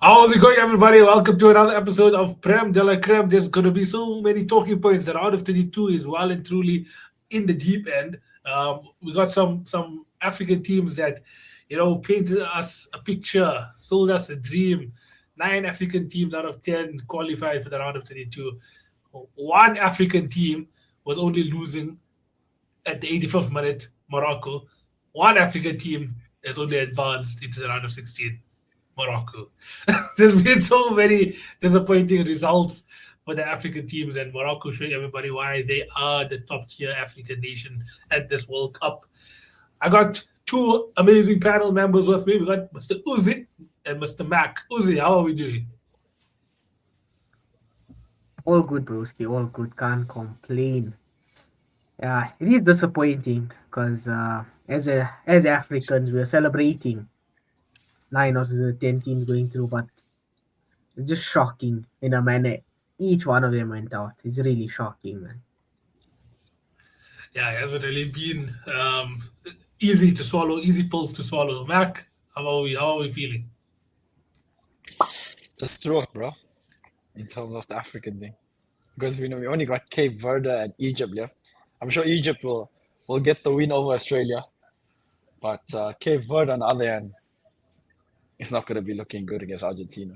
How's it going, everybody? Welcome to another episode of Prem de la Creme. There's going to be so many talking points. The round of 32 is well and truly in the deep end. We got some African teams that, painted us a picture, sold us a dream. 9 African teams out of 10 qualified for the round of 32. One African team was only losing at the 85th minute, Morocco. One African team has only advanced into the round of 16, Morocco. There's been so many disappointing results for the African teams, and Morocco showing everybody why they are the top tier African nation at this World Cup. I got two amazing panel members with me. We got Mr. Uzi and Mr. Mac. Uzi, how are we doing? All good, broski. All good. Can't complain. Yeah, it is disappointing because as Africans, we're celebrating 9 out of the 10 teams going through, but it's just shocking in a manner. Each one of them went out. It's really shocking, man. Yeah, it hasn't really been easy to swallow, easy pills to swallow. Mac, how are we? How are we feeling? Just throw it, bro, in terms of the African thing. Because we know we only got Cape Verde and Egypt left. I'm sure Egypt will get the win over Australia. But Cape Verde, on the other hand, it's not going to be looking good against Argentina.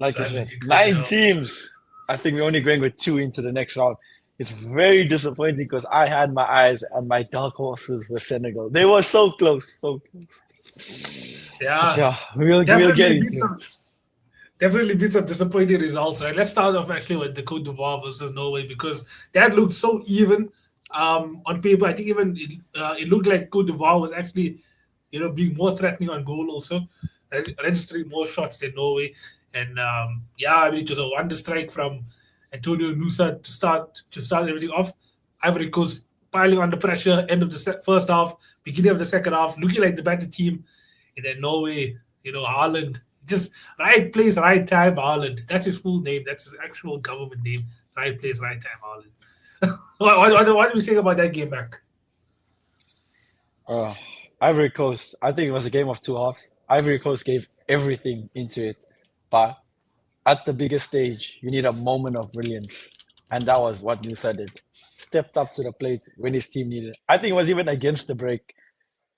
Like I said, 9 teams. I think we're only going with 2 into the next round. It's very disappointing because I had my eyes and my dark horses were Senegal. They were so close, so close. Yeah, We'll definitely get beat into some it. definitely been some disappointing results, right? Let's start off actually with the Cote d'Ivoire versus Norway because that looked so even on paper. I think even it looked like Cote d'Ivoire was actually, being more threatening on goal also, registering more shots than Norway. And I mean, it was a wonder strike from Antonio Nusa to start everything off. Ivory Coast piling under pressure, end of the first half, beginning of the second half, looking like the better team. And then Norway, Haaland, just right place, right time, Haaland. That's his full name. That's his actual government name. Right place, right time, Haaland. what do we think about that game back? Uh, Ivory Coast, I think it was a game of 2 halves. Ivory Coast gave everything into it. But at the biggest stage, you need a moment of brilliance. And that was what Musa did. Stepped up to the plate when his team needed it. I think it was even against the break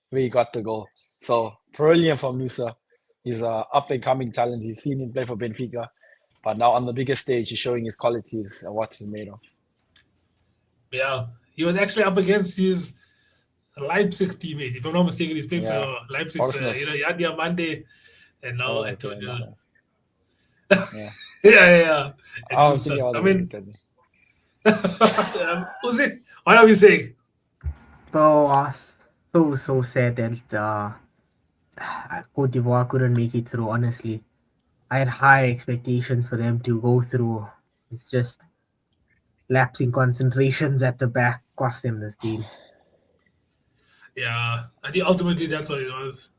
where he got the goal. So brilliant from Musa. He's an up and coming talent. You've seen him play for Benfica. But now on the biggest stage, he's showing his qualities and what he's made of. Yeah, he was actually up against his Leipzig teammate. If I'm not mistaken, he's playing Yeah. for Leipzig. Horsness. Yadia Mande and now Oh, okay. Antonio. Nice. Yeah. Yeah. And I was thinking Musa. about I the mean, Benfica. Uzi, what are we saying? Bro, I was so sad that Cote d'Ivoire couldn't make it through, honestly. I had high expectations for them to go through. It's just lapsing concentrations at the back cost them this game. Yeah, I think ultimately that's what it was.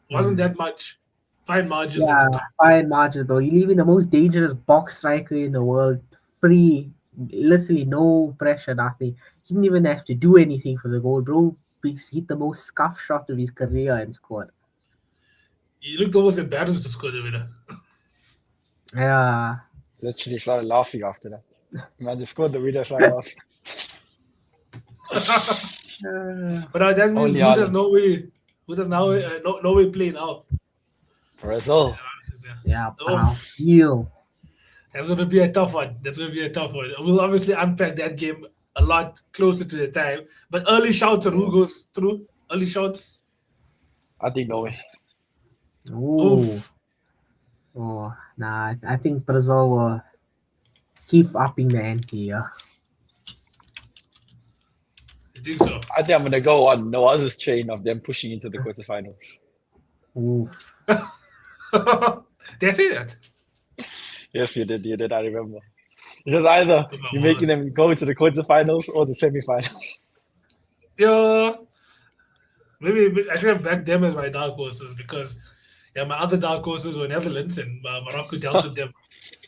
Wasn't Mm. that much. Fine margins at Yeah, the top. fine margins, bro. You live in the most dangerous box striker in the world, free, literally no pressure, nothing. He didn't even have to do anything for the goal, bro. He hit the most scuff shot of his career and scored. He looked almost embarrassed to score the winner. Yeah, Literally started laughing after that. Man, they scored the winner, started laughing. But that means Only who does Haaland. Norway? Who does Norway play now? Brazil. yeah, Oh, Brazil. that's going to be a tough one. We'll obviously unpack that game a lot closer to the time. But early shouts on who goes through. Early shouts. I think Norway. Ooh, Oof. nah, I think Brazil will keep upping the ante. Yeah. I think so. I think I'm gonna go on Noah's chain of them pushing into the quarterfinals. Ooh, Did I say that? Yes, you did. I remember. It's just either Oh, my you're making word. them go to the quarterfinals or the semifinals. Yeah. Maybe I should have backed them as my dark horses because my other dark horses were Netherlands and Morocco dealt with them.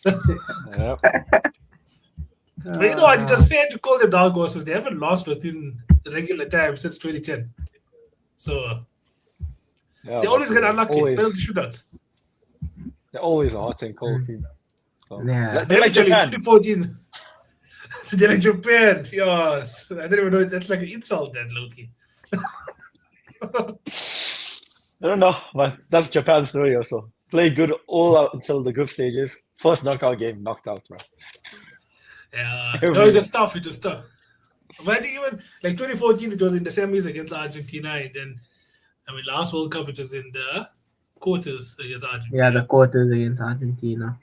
Yep. But you know what? It's just fair to call them dark horses. They haven't lost within regular time since 2010. So Yeah, they always but get unlucky. always. Penalty shootouts. They're always a hot and cold team. So, Yeah. they're like Eventually, Japan. 2014. They're like Japan. Yes. I don't even know. That's like an insult, that Loki. I don't know, but that's Japan's story also. Play good all out until the group stages. First knockout game, knocked out, bro. Yeah. Every No, it was year. tough. It was tough. But I think even like 2014, it was in the semis against Argentina, and then last World Cup it was in the quarters against Argentina. Yeah, the quarters against Argentina.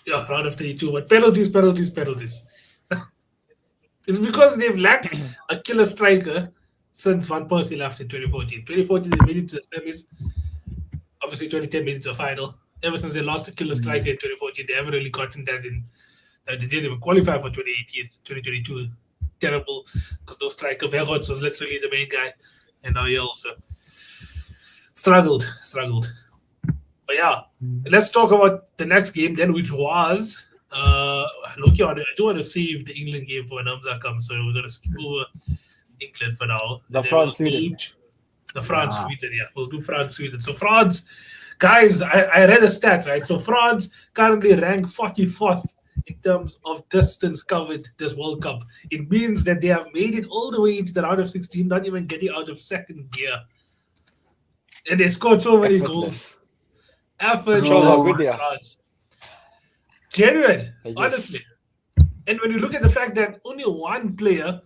Yeah, round of 32. But penalties. It's because they've lacked a killer striker since Van Persie left in 2014. 2014 they made it to the semis. Obviously, 2010 made it to a final. Ever since they lost a killer striker in 2014, they haven't really gotten that in. They didn't even qualify for 2018, 2022. Terrible, because no striker. Verhots was literally the main guy, and now he also struggled. But yeah, let's talk about the next game then, which was Loki. I do want to save the England game for when Hamza comes, so we're gonna skip over England for now. The And then France, we'll Sweden. go to the France Sweden. Yeah, we'll do France Sweden. So France, guys, I read a stat, right? So France currently ranked 44th in terms of distance covered this World Cup. It means that they have made it all the way into the round of 16, not even getting out of second gear. And they scored so many goals. Effortless. Shows how good they are. France. Genuine, They just- honestly. And when you look at the fact that only one player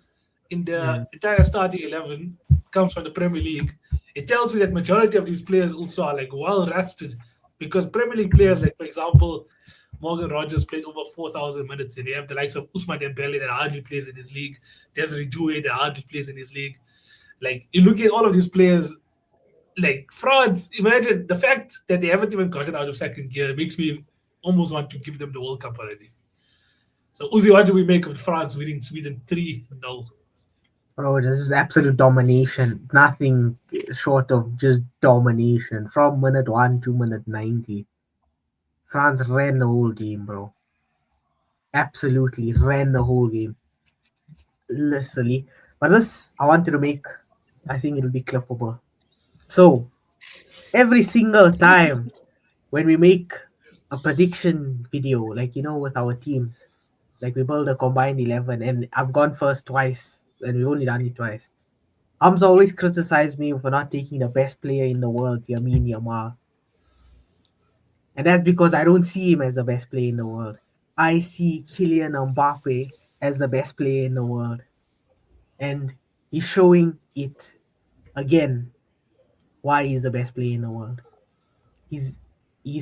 in the entire starting 11 comes from the Premier League, it tells you that majority of these players also are like well rested, because Premier League players, like for example, Morgan Rogers played over 4,000 minutes, and you have the likes of Ousmane Dembele that hardly plays in his league, Desiree Doué that hardly plays in his league. Like you look at all of these players, like France, imagine the fact that they haven't even gotten out of second gear makes me almost want to give them the World Cup already. So Uzi, what do we make of France winning Sweden 3-0? Bro, this is absolute domination. Nothing short of just domination. From minute 1 to minute 90. France ran the whole game, bro. Absolutely ran the whole game. Literally. But this, I wanted to make, I think it'll be clippable. So, every single time when we make a prediction video, like, with our teams, like we build a combined 11, and I've gone first twice, and we've only done it twice. Hamza always criticized me for not taking the best player in the world, Yamin Yamal. And that's because I don't see him as the best player in the world. I see Kylian Mbappe as the best player in the world. And he's showing it again why he's the best player in the world. He's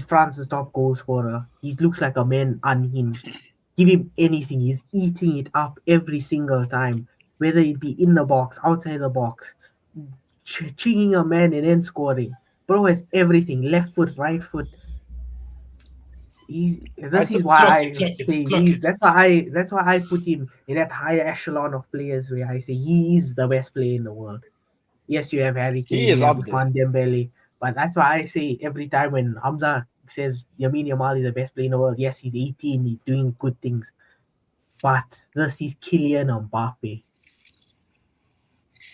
France's top goal scorer. He looks like a man unhinged. Give him anything. He's eating it up every single time. Whether it be in the box, outside the box, chinging a man and then scoring. Bro has everything. Left foot, right foot. That's why I put him in that higher echelon of players where I say he is the best player in the world. Yes, you have Harry Kane, He is you have up there. Ousmane Dembele, but that's why I say every time when Hamza says Yamin Yamal is the best player in the world, yes, he's 18, he's doing good things, but this is Kylian Mbappe.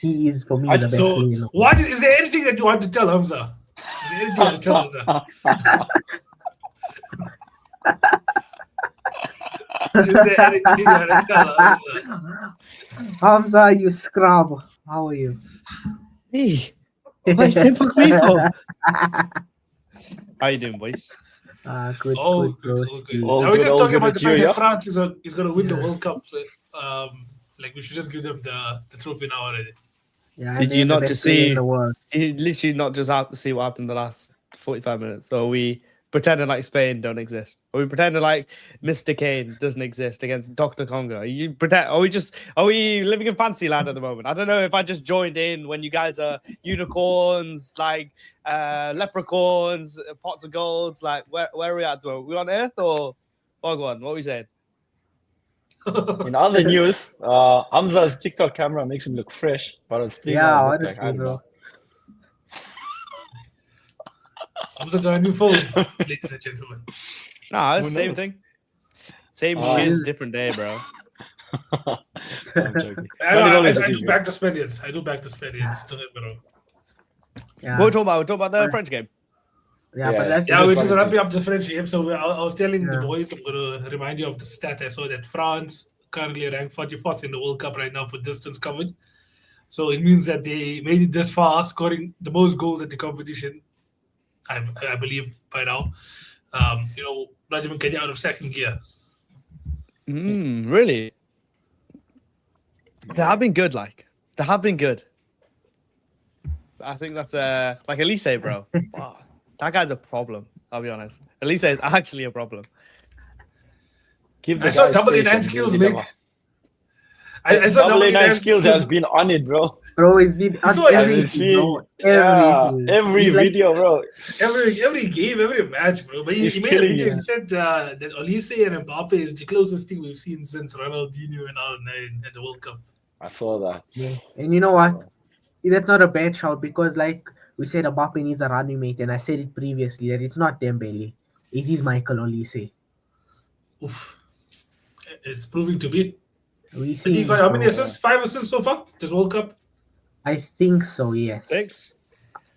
He is for me the best player in the world. What is there anything that you want to tell Hamza? Is there anything you want to tell Hamza? Is there anything you want to tell Hamza? Hamza, you scrub. How are you? Hey, what are you saying fuck me for? How you doing, boys? Good. Good. Oh, Now we're good, just all talking good about with the fact you, that yeah? France is going to win the World Cup. Like we should just give them the trophy now already. Yeah, Did you not just in see? the world? You literally not just see what happened in the last 45 minutes. So we pretending like Spain don't exist, or we pretending like Mr. Kane doesn't exist against Dr. Congo. You pretend? Are we living in fancy land at the moment? I don't know if I just joined in when you guys are unicorns, like leprechauns, pots of golds. Like where are we at? We on Earth or Bhagwan? What are we saying? In other news, Hamza's TikTok camera makes him look fresh, but on stream, Yeah, I look like, honestly, I don't bro. know. Hamza got a new phone, ladies and gentlemen. Nah, it's Who the same knows? thing. Same Oh, shit, yeah. different day, bro. I'm joking. I But it's always do a team, back to Spaniards. Don't get me wrong. Yeah. What are we talking about? We're talking about the French game. Yeah, Yeah. but that, Yeah, just we're just wanted to- wrapping up the French game. So I was telling the Yeah. boys, I'm going to remind you of the stat I saw that France currently ranked 44th in the World Cup right now for distance covered. So it means that they made it this far, scoring the most goals at the competition, I believe, by now. Not even getting out of second gear. Really? They have been good, They have been good. I think that's like Elise, bro. Wow, that guy's a problem, I'll be honest. Elise is actually a problem. Give the I saw guy double space A9 and skills, he'll Mick. deliver. I saw Double A9 skills has been on it, bro. bro, it's been on saw it. I've been everything, seeing bro. Everything. every He's like, video, bro. every game, every match, bro. But He's he made a killing video. it. He said that Olise and Mbappe is the closest thing we've seen since Ronaldinho and R9 at the World Cup. I saw that. yeah. And you know what? That's not a bad shout because, like we said, Mbappe needs a running mate, and I said it previously that it's not Dembele, it is Michael Olise. Oof. It's proving to be. We I think he see. got how many assists? 5 assists so far this World Cup. I think so. Yes. 6.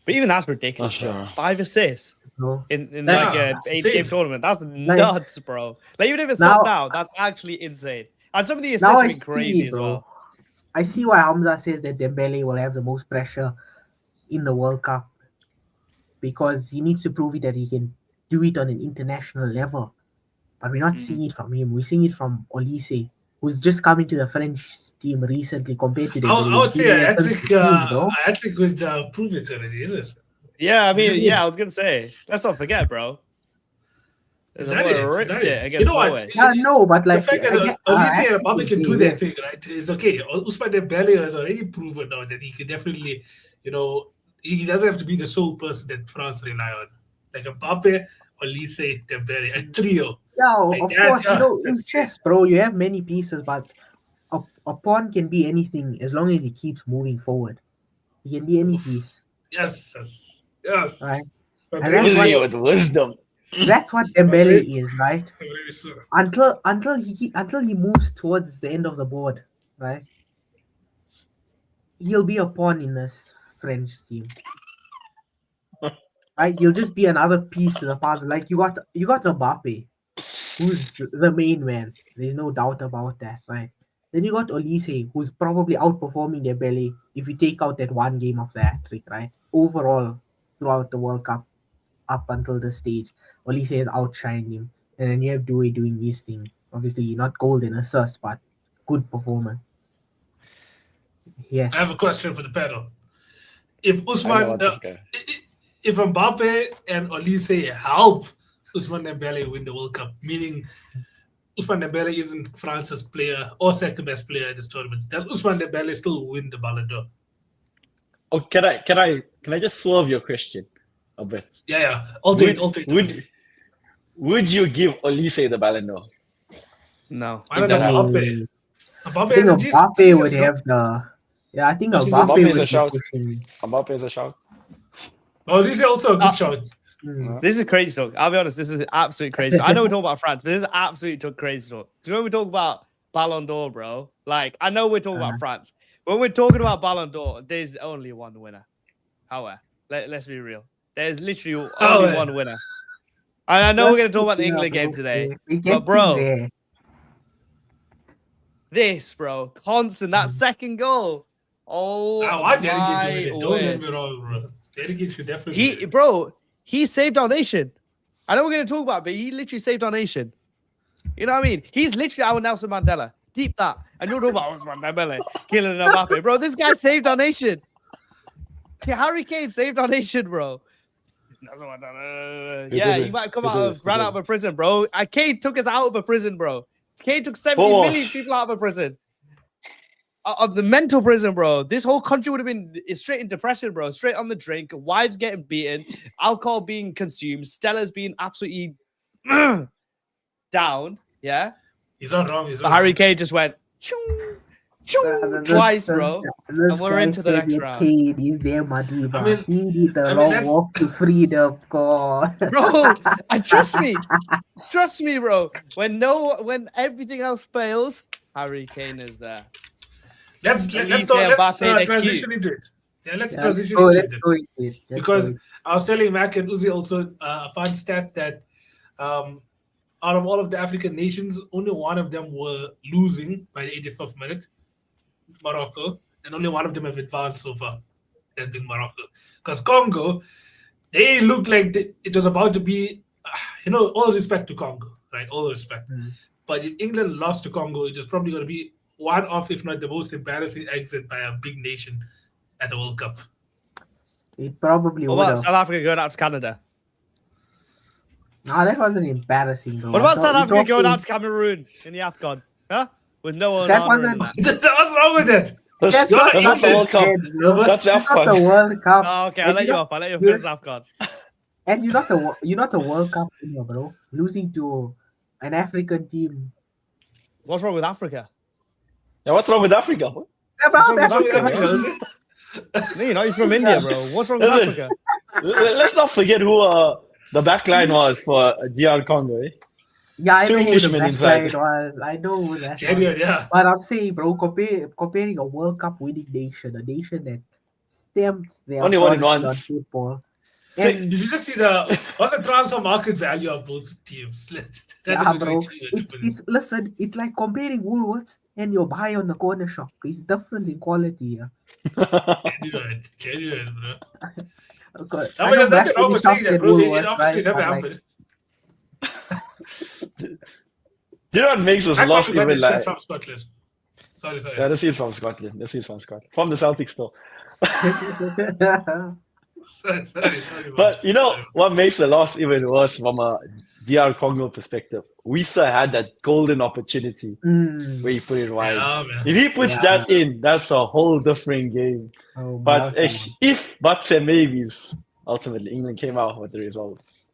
But even that's ridiculous, Not bro. sure. 5 assists No. in Yeah, like a that's 8-game insane. tournament. That's nuts, bro. Like even if it's Now- not now, that's actually insane. And some of the assists Now have I been crazy see, as bro. well. I see why Hamza says that Dembele will have the most pressure in the World Cup because he needs to prove it that he can do it on an international level. But we're not seeing it from him. We're seeing it from Olise, who's just come into the French team recently compared to Dembele. I would say a He's hat been trick. since 15, bro. A hat trick would prove it already, is it? Yeah, I mean, Just- yeah, I was gonna say. Let's not forget, bro. Is The that boy it? Is ripped that it it? against You know what? Norway. Yeah, no, but like The fact that Olise and Mbappe can do their thing, right, is okay. Usman Dembele has already proven now that he can definitely, he doesn't have to be the sole person that France rely on. Like Mbappe, Olise, Dembele, a trio. Yeah, Like of that, course, yeah, in that's chess, bro, you have many pieces, but a pawn can be anything as long as he keeps moving forward. He can be any Oof. piece, Yes. right? But And very that's Uzi why- with wisdom. That's what Dembele is, right? very soon. Until he moves towards the end of the board, right? He'll be a pawn in this French team. Right? He'll just be another piece to the puzzle. Like you got Mbappe, who's the main man. There's no doubt about that, right? Then you got Olise, who's probably outperforming Dembele if you take out that one game of the hat-trick, right? Overall, throughout the World Cup, up until this stage, Olise has outshined him. And then you have Dewey doing these things. Obviously, not golden assist, but good performance. Yes. I have a question for the panel. If I know Usman, what this guy. if Mbappe and Olise help Usman Dembele win the World Cup, meaning Usman Dembele isn't France's player or second best player at this tournament, does Usman Dembele still win the Ballon d'Or? Oh, can I just swerve your question a bit? Yeah. Alternate. Would you give Olise the Ballon d'Or? No. I don't in know. that Mbappe. I Mbappe think and Mbappe would have the. Yeah, I think No, she's Mbappe Mbappe is would a be shout. pushing. Mbappe is a shout. Olise also a good shot. Mm. This is crazy talk. I'll be honest, this is absolute crazy talk. I know we're talking about France, but this is absolute crazy talk. Do you know when we talk about Ballon d'Or, bro? Like, I know we're talking about France. When we're talking about Ballon d'Or, there's only one winner. However, let's be real. There's literally only one winner. And I know we're going to talk about the England game today. But, bro, this, bro, constant, that second goal. Oh, I dedicate to my win it. Don't get word. me wrong, bro. Dedicate should definitely win it. He saved our nation. I know we're going to talk about it, but he literally saved our nation. You know what I mean? He's literally our Nelson Mandela. Deep that. And you're talking about Osman Dembele killing Mbappe. Bro, this guy saved our nation. Harry Kane saved our nation, bro. Yeah, you might come ran out of a prison, bro. Kane took us out of a prison, bro. Kane took 70 million people out of a prison. Of the mental prison, bro. This whole country would have been straight in depression, bro. Straight on the drink. Wives getting beaten. Alcohol being consumed. Stella's being absolutely down. Yeah. He's not wrong. But Harry Kane just went chung, chung, twice, bro. And we're into the next round. Kane, he's there, Madiba. I mean- he did the I mean, long that's- walk to freedom, God. Bro, and trust me, bro. When everything else fails, Harry Kane is there. Let's Elise Mbappe, they're transition into it. Yeah, let's Yeah, transition into it then. go into it. Let's go Because into I was telling Mac and Uzi also a fun stat that um, out of all of the African nations, only one of them were losing by the 85th minute, Morocco, and only one of them have advanced so far, that being Morocco. Because Congo, they looked like it was about to be, all respect to Congo, right? All respect. Mm. But if England lost to Congo, it was probably going to be one of, if not the most embarrassing exit by a big nation at the World Cup. It probably What would about have. South Africa going out to Canada? No, that wasn't embarrassing, bro. What about So South you're Africa going talking- out to Cameroon in the AFCON? Huh? With no That Onana wasn't- in that. What's wrong with that? That's, You're that's not the World Cup. That's That's not the AFCON. World Cup. Oh, okay, I'll And let you you know- up. I'll let you up. you- This is AFCON. And you're not the World Cup winner, bro. Losing to an African team. What's wrong with Africa? Yeah, what's wrong with Africa? Yeah, bro, What's wrong with Africa, Africa, bro. is it? No, you're not. You're from India, bro. What's wrong with Listen. Africa? Let's not forget who the back line was for DR Congo. Eh? Yeah, I Two know who the Englishmen best inside. line was. I know who that was. Genuine, yeah. But I'm saying, bro, comparing a World Cup winning nation, a nation that stamped their Only won it authority on once. football, So and you should just see what's the transfer market value of both teams. That's yeah, a good bro, way to put it. listen, it's like comparing Woolworths and your buy on the corner shop. It's different in quality. Yeah. Genuine, bro. Okay. I mean, there's nothing wrong with saying that, bro. It Woolworths, obviously right? never But, like, happened. Do you know what makes us I lost probably got even that shit like? from Scotland. Sorry. Yeah, this is from Scotland. From the Celtic store. Sorry. But boss. you know Sorry. what makes the loss even worse from a DR Congo perspective? We still had that golden opportunity Mm. where he put it wide. Yeah, man. If he puts Yeah. that in, that's a whole different game. Oh, But man. if buts and maybes, ultimately England came out with the results.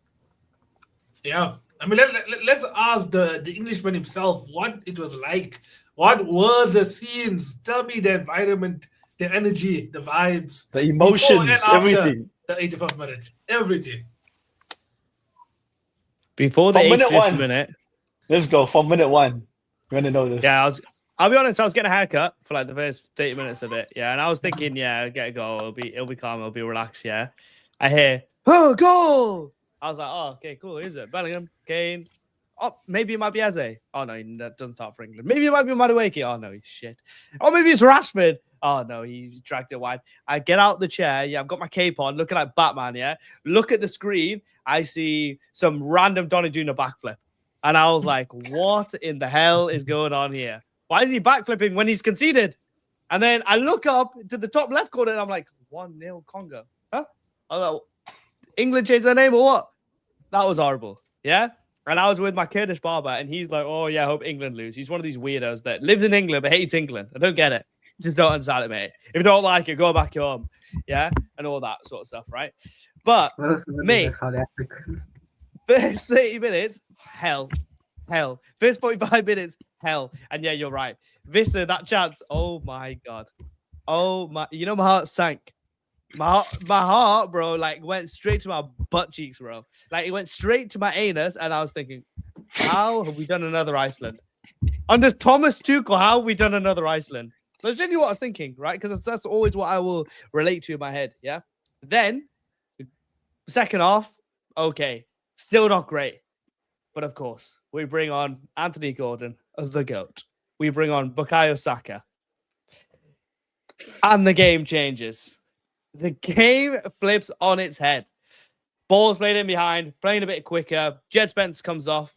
Yeah. I mean, let's ask the Englishman himself what it was like. What were the scenes? Tell me the environment, the energy, the vibes. The emotions, before and after everything. The 85 minutes. Everything. Before the From minute 85th one. minute. Let's go from minute one. You want to know this? Yeah, I'll be honest, I was getting a haircut for like the first 30 minutes of it. Yeah, and I was thinking, yeah, get a goal. It'll be calm, it'll be relaxed, yeah. I hear, oh, goal! I was like, oh, okay, cool. Who is it? Bellingham, Kane. Oh, maybe it might be Eze. Oh no, that doesn't start for England. Maybe it might be Madueke. Oh no, he's shit. Oh, maybe it's Rashford. Oh no, he dragged it wide. I get out the chair. Yeah, I've got my cape on, looking like Batman. Yeah, look at the screen. I see some random Donnarumma backflip, and I was like, "What in the hell is going on here? Why is he backflipping when he's conceded?" And then I look up to the top left corner, and I'm like, 1-0 Congo. Huh? I was like, England changed their name or what? That was horrible. Yeah. And I was with my Kurdish barber, and he's like, "Oh yeah, I hope England lose." He's one of these weirdos that lives in England but hates England. I don't get it. Just don't understand it, mate. If you don't like it, go back home. Yeah, and all that sort of stuff, right? But What else was in Mate. South Africa? first 30 minutes, hell. First 45 minutes, hell. And yeah, you're right. Vissa, that chance. Oh my god. Oh my. You know, my heart sank. My heart, bro, like went straight to my butt cheeks, bro. Like it went straight to my anus, and I was thinking, how have we done another Iceland? Under Thomas Tuchel, how have we done another Iceland? That's genuinely what I was thinking, right? Because that's always what I will relate to in my head, yeah? Then, second half, okay, still not great. But of course, we bring on Anthony Gordon, the GOAT. We bring on Bukayo Saka. And the game changes. The game flips on its head. Ball's played in behind, playing a bit quicker. Jed Spence comes off.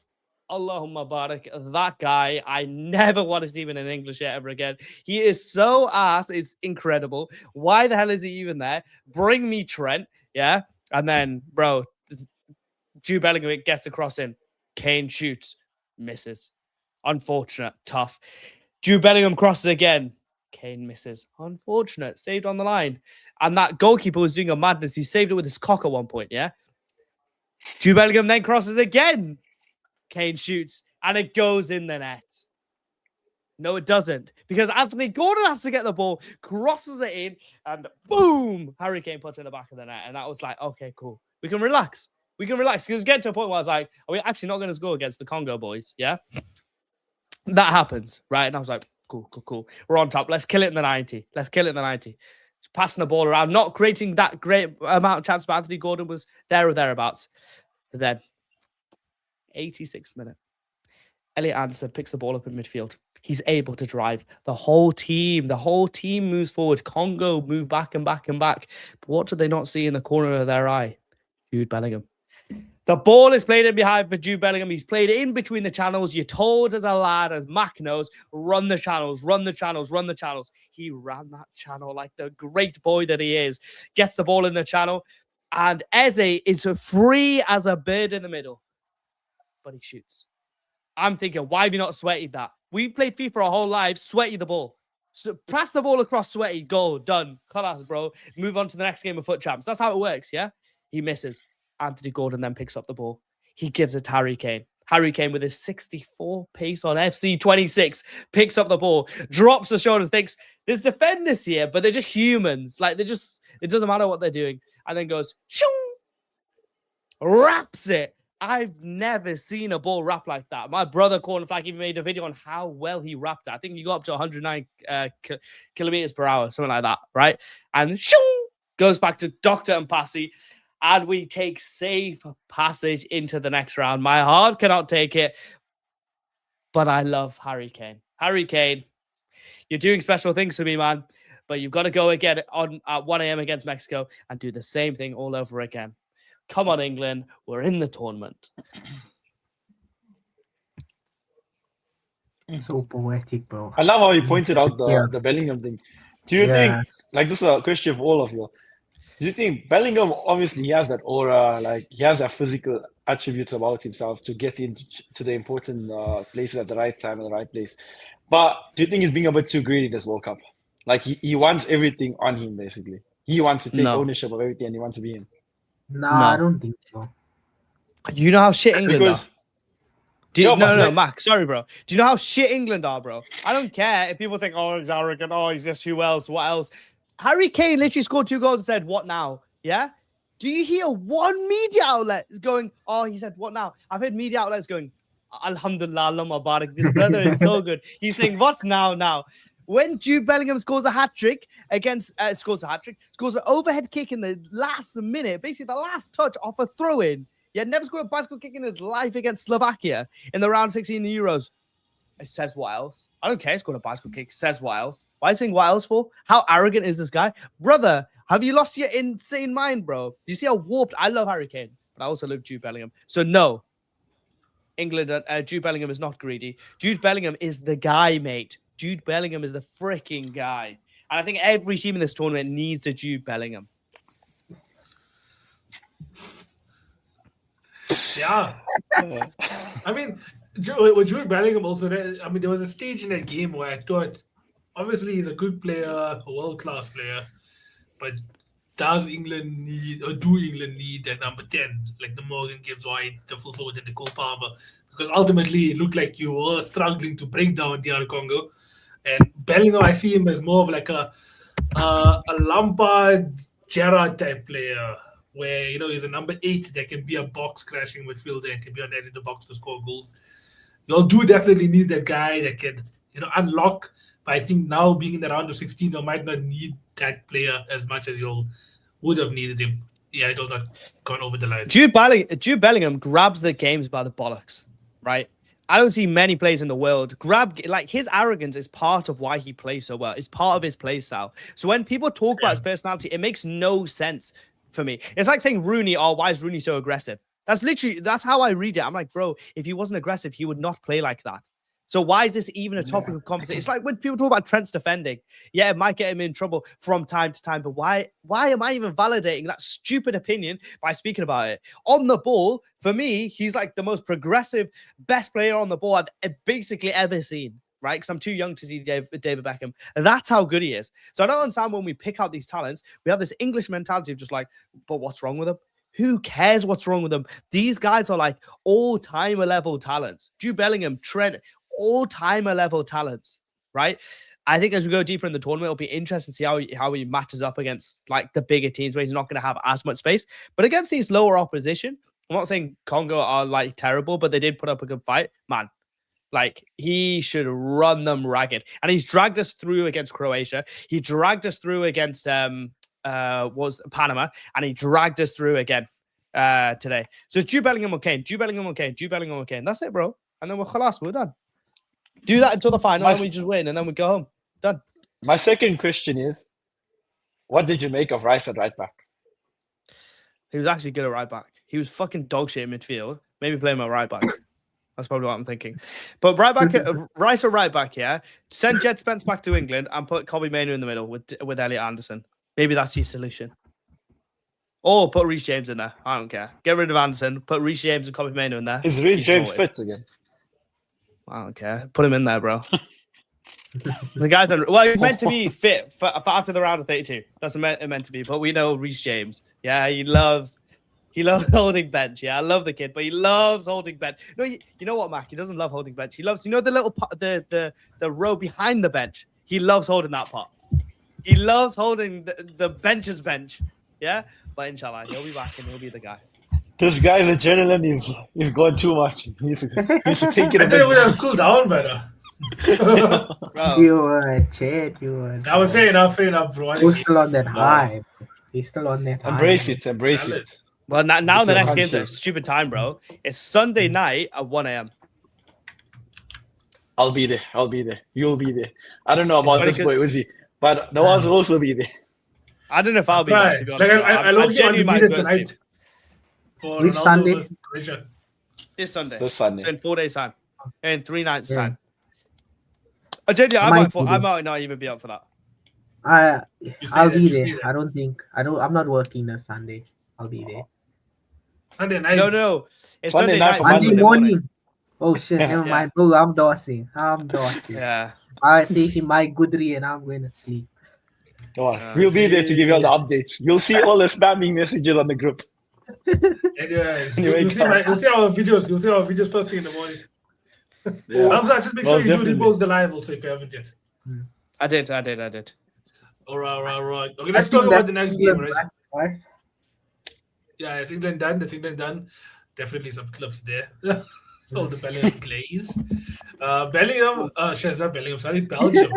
Allahumma barak. That guy, I never want to see him in an English shirt ever again. He is so ass. It's incredible. Why the hell is he even there? Bring me Trent. Yeah. And then, bro, Jude Bellingham gets the cross in. Kane shoots. Misses. Unfortunate. Tough. Jude Bellingham crosses again. Kane misses. Unfortunate. Saved on the line. And that goalkeeper was doing a madness. He saved it with his cock at one point, yeah? Jude Bellingham then crosses again. Kane shoots. And it goes in the net. No, it doesn't. Because Anthony Gordon has to get the ball, crosses it in, and boom! Harry Kane puts it in the back of the net. And that was like, okay, cool. We can relax. Because it was getting to a point where I was like, are we actually not going to score against the Congo boys? Yeah? That happens, right? And I was like, cool. We're on top. Let's kill it in the 90. passing the ball around, not creating that great amount of chance, but Anthony Gordon was there or thereabouts. But then, 86th minute, Elliot Anderson picks the ball up in midfield. He's able to drive the whole team. The whole team moves forward. Congo move back and back and back. But what do they not see in the corner of their eye? Jude Bellingham. The ball is played in behind for Jude Bellingham. He's played in between the channels. You're told as a lad, as Mac knows, run the channels, run the channels, run the channels. He ran that channel like the great boy that he is. Gets the ball in the channel. And Eze is free as a bird in the middle. But he shoots. I'm thinking, why have you not sweated that? We've played FIFA our whole lives. Sweaty the ball. So pass the ball across, sweaty, goal, done. Khalas, bro. Move on to the next game of Foot Champs. That's how it works, yeah? He misses. Anthony Gordon then picks up the ball. He gives it to Harry Kane. Harry Kane with his 64 pace on FC 26 picks up the ball, drops the shoulder, thinks there's defenders here, but they're just humans. Like it doesn't matter what they're doing. And then goes, shoo, wraps it. I've never seen a ball wrap like that. My brother, Corner Flag, even made a video on how well he wrapped it. I think he got up to 109 kilometers per hour, something like that, right? And shoo, goes back to Doctor and Passy. And we take safe passage into the next round. My heart cannot take it, but I love Harry Kane. Harry Kane, you're doing special things to me, man, but you've got to go again at 1 a.m. against Mexico and do the same thing all over again. Come on, England. We're in the tournament. So poetic, bro. I love how you pointed out the Bellingham thing. Do you think, like this is a question for all of you, do you think Bellingham, obviously he has that aura, like he has that physical attributes about himself to get into the important places at the right time and the right place. But do you think he's being a bit too greedy this World Cup? Like he wants everything on him, basically. He wants to take ownership of everything and he wants to be him. No, I don't think so. You know how shit England are? No, Mac. Sorry, bro. Do you know how shit England are, bro? I don't care if people think, oh, he's arrogant. Oh, he's this. Who else? What else? Harry Kane literally scored 2 goals and said, what now? Yeah? Do you hear one media outlet is going, oh, he said, what now? I've heard media outlets going, Alhamdulillah, Allah Mubarak. This brother is so good. He's saying, what's now? When Jude Bellingham scores a hat-trick scores an overhead kick in the last minute, basically the last touch off a throw-in. He had never scored a bicycle kick in his life against Slovakia in the round 16 of the Euros. It says what else? I don't care. He scored a bicycle kick. It says what else? Why are you saying what else for? How arrogant is this guy? Brother, have you lost your insane mind, bro? Do you see how warped? I love Harry Kane, but I also love Jude Bellingham. So no, England, Jude Bellingham is not greedy. Jude Bellingham is the guy, mate. Jude Bellingham is the freaking guy. And I think every team in this tournament needs a Jude Bellingham. Yeah. I mean, with Jude Bellingham also, I mean, there was a stage in that game where I thought, obviously he's a good player, a world-class player, but do England need that number 10, like the Morgan Gibbs White, the full forward, and the Cole Palmer? Because ultimately it looked like you were struggling to break down DR Congo. And Bellingham, I see him as more of like a Lampard, Gerrard type player, where, you know, he's a number 8 that can be a box-crashing midfielder and can be on the edge of the box to score goals. You all do definitely need that guy that can, you know, unlock. But I think now being in the round of 16, you might not need that player as much as you all would have needed him. Yeah, it all not gone over the line. Jude Bellingham grabs the games by the bollocks, right? I don't see many players in the world like his arrogance is part of why he plays so well. It's part of his play style. So when people talk about his personality, it makes no sense for me. It's like saying Rooney, oh, why is Rooney so aggressive? That's how I read it. I'm like, bro, if he wasn't aggressive, he would not play like that. So why is this even a topic of conversation? It's like when people talk about Trent's defending. Yeah, it might get him in trouble from time to time, but why am I even validating that stupid opinion by speaking about it? On the ball, for me, he's like the most progressive, best player on the ball I've basically ever seen, right? Because I'm too young to see David Beckham. And that's how good he is. So I don't understand when we pick out these talents, we have this English mentality of just like, but what's wrong with them? Who cares what's wrong with them? These guys are like all-timer level talents. Jude Bellingham, Trent, all-timer level talents, right? I think as we go deeper in the tournament, it'll be interesting to see how he matches up against like the bigger teams where he's not going to have as much space. But against these lower opposition, I'm not saying Congo are like terrible, but they did put up a good fight. Man, Like, he should run them ragged. And he's dragged us through against Croatia. He dragged us through against was Panama, and he dragged us through again today. So it's Jude Bellingham or Kane, Jude Bellingham or Kane, Jude Bellingham or Kane. That's it, bro. And then we're done. Do that until the final, and we just win, and then we go home. Done. My second question is, what did you make of Rice at right back? He was actually good at right back. He was fucking dog shit in midfield. Maybe play him at right back. That's probably what I'm thinking. But right back, Rice or right back, yeah. Send Jed Spence back to England and put Kobbie Mainoo in the middle with Elliot Anderson. Maybe that's your solution. Or put Reece James in there. I don't care. Get rid of Anderson. Put Reece James and Kobbie Mainoo in there. Is Reece James fit again? I don't care. Put him in there, bro. The guy's he's meant to be fit for after the round of 32. That's meant to be. But we know Reece James. Yeah, he loves holding bench. Yeah, I love the kid, but he loves holding bench. No, you know what, Mac? He doesn't love holding bench. He loves, the little part, the row behind the bench. He loves holding that part. He loves holding the bench's bench. Yeah, but inshallah, he'll be back and he'll be the guy. This guy's adrenaline is going too much. He's to take it I think we have cooled down better. You were, Chad. You were. Now we're fair enough, bro. He's still on that high. He's still on that high. Embrace it. Well, now the next hard game's a shit. stupid time, bro. It's Sunday night at 1 a.m. I'll be there. You'll be there. I don't know about this funny boy, Uzi, but Nawaz will also be there. I don't know if I'll be there, to be honest. Like, bro. I love you on the genuinely might meter go and tonight. sleep. For Which Ronaldo Sunday? versus Croatia. This Sunday. So in 4 days' time. In 3 nights' Yeah. time. Genuinely, Might be I there. might not even be up for that. I'll be you there. say that. I'm not working this Sunday. I'll be there. Sunday night. No. It's Sunday Sunday night night. for Monday Monday morning. Oh shit, never Yeah. mind. Bro, I'm dosing. Yeah. I'm taking my goodry and I'm going to sleep. Come on. We'll be there to give you all the updates. You'll see all the spamming messages on the group. Anyway, Anyway, you'll see our videos. You'll see our videos first thing in the morning. Yeah. Hamza, just make sure Most you do definitely. repost the live also if you haven't yet. I did. All right. Okay, let's talk about the next game, right? Right? Yeah, it's England done. Definitely some clips there. Oh, the Bellingham glaze. Bellingham, not Bellingham, sorry, Belgium.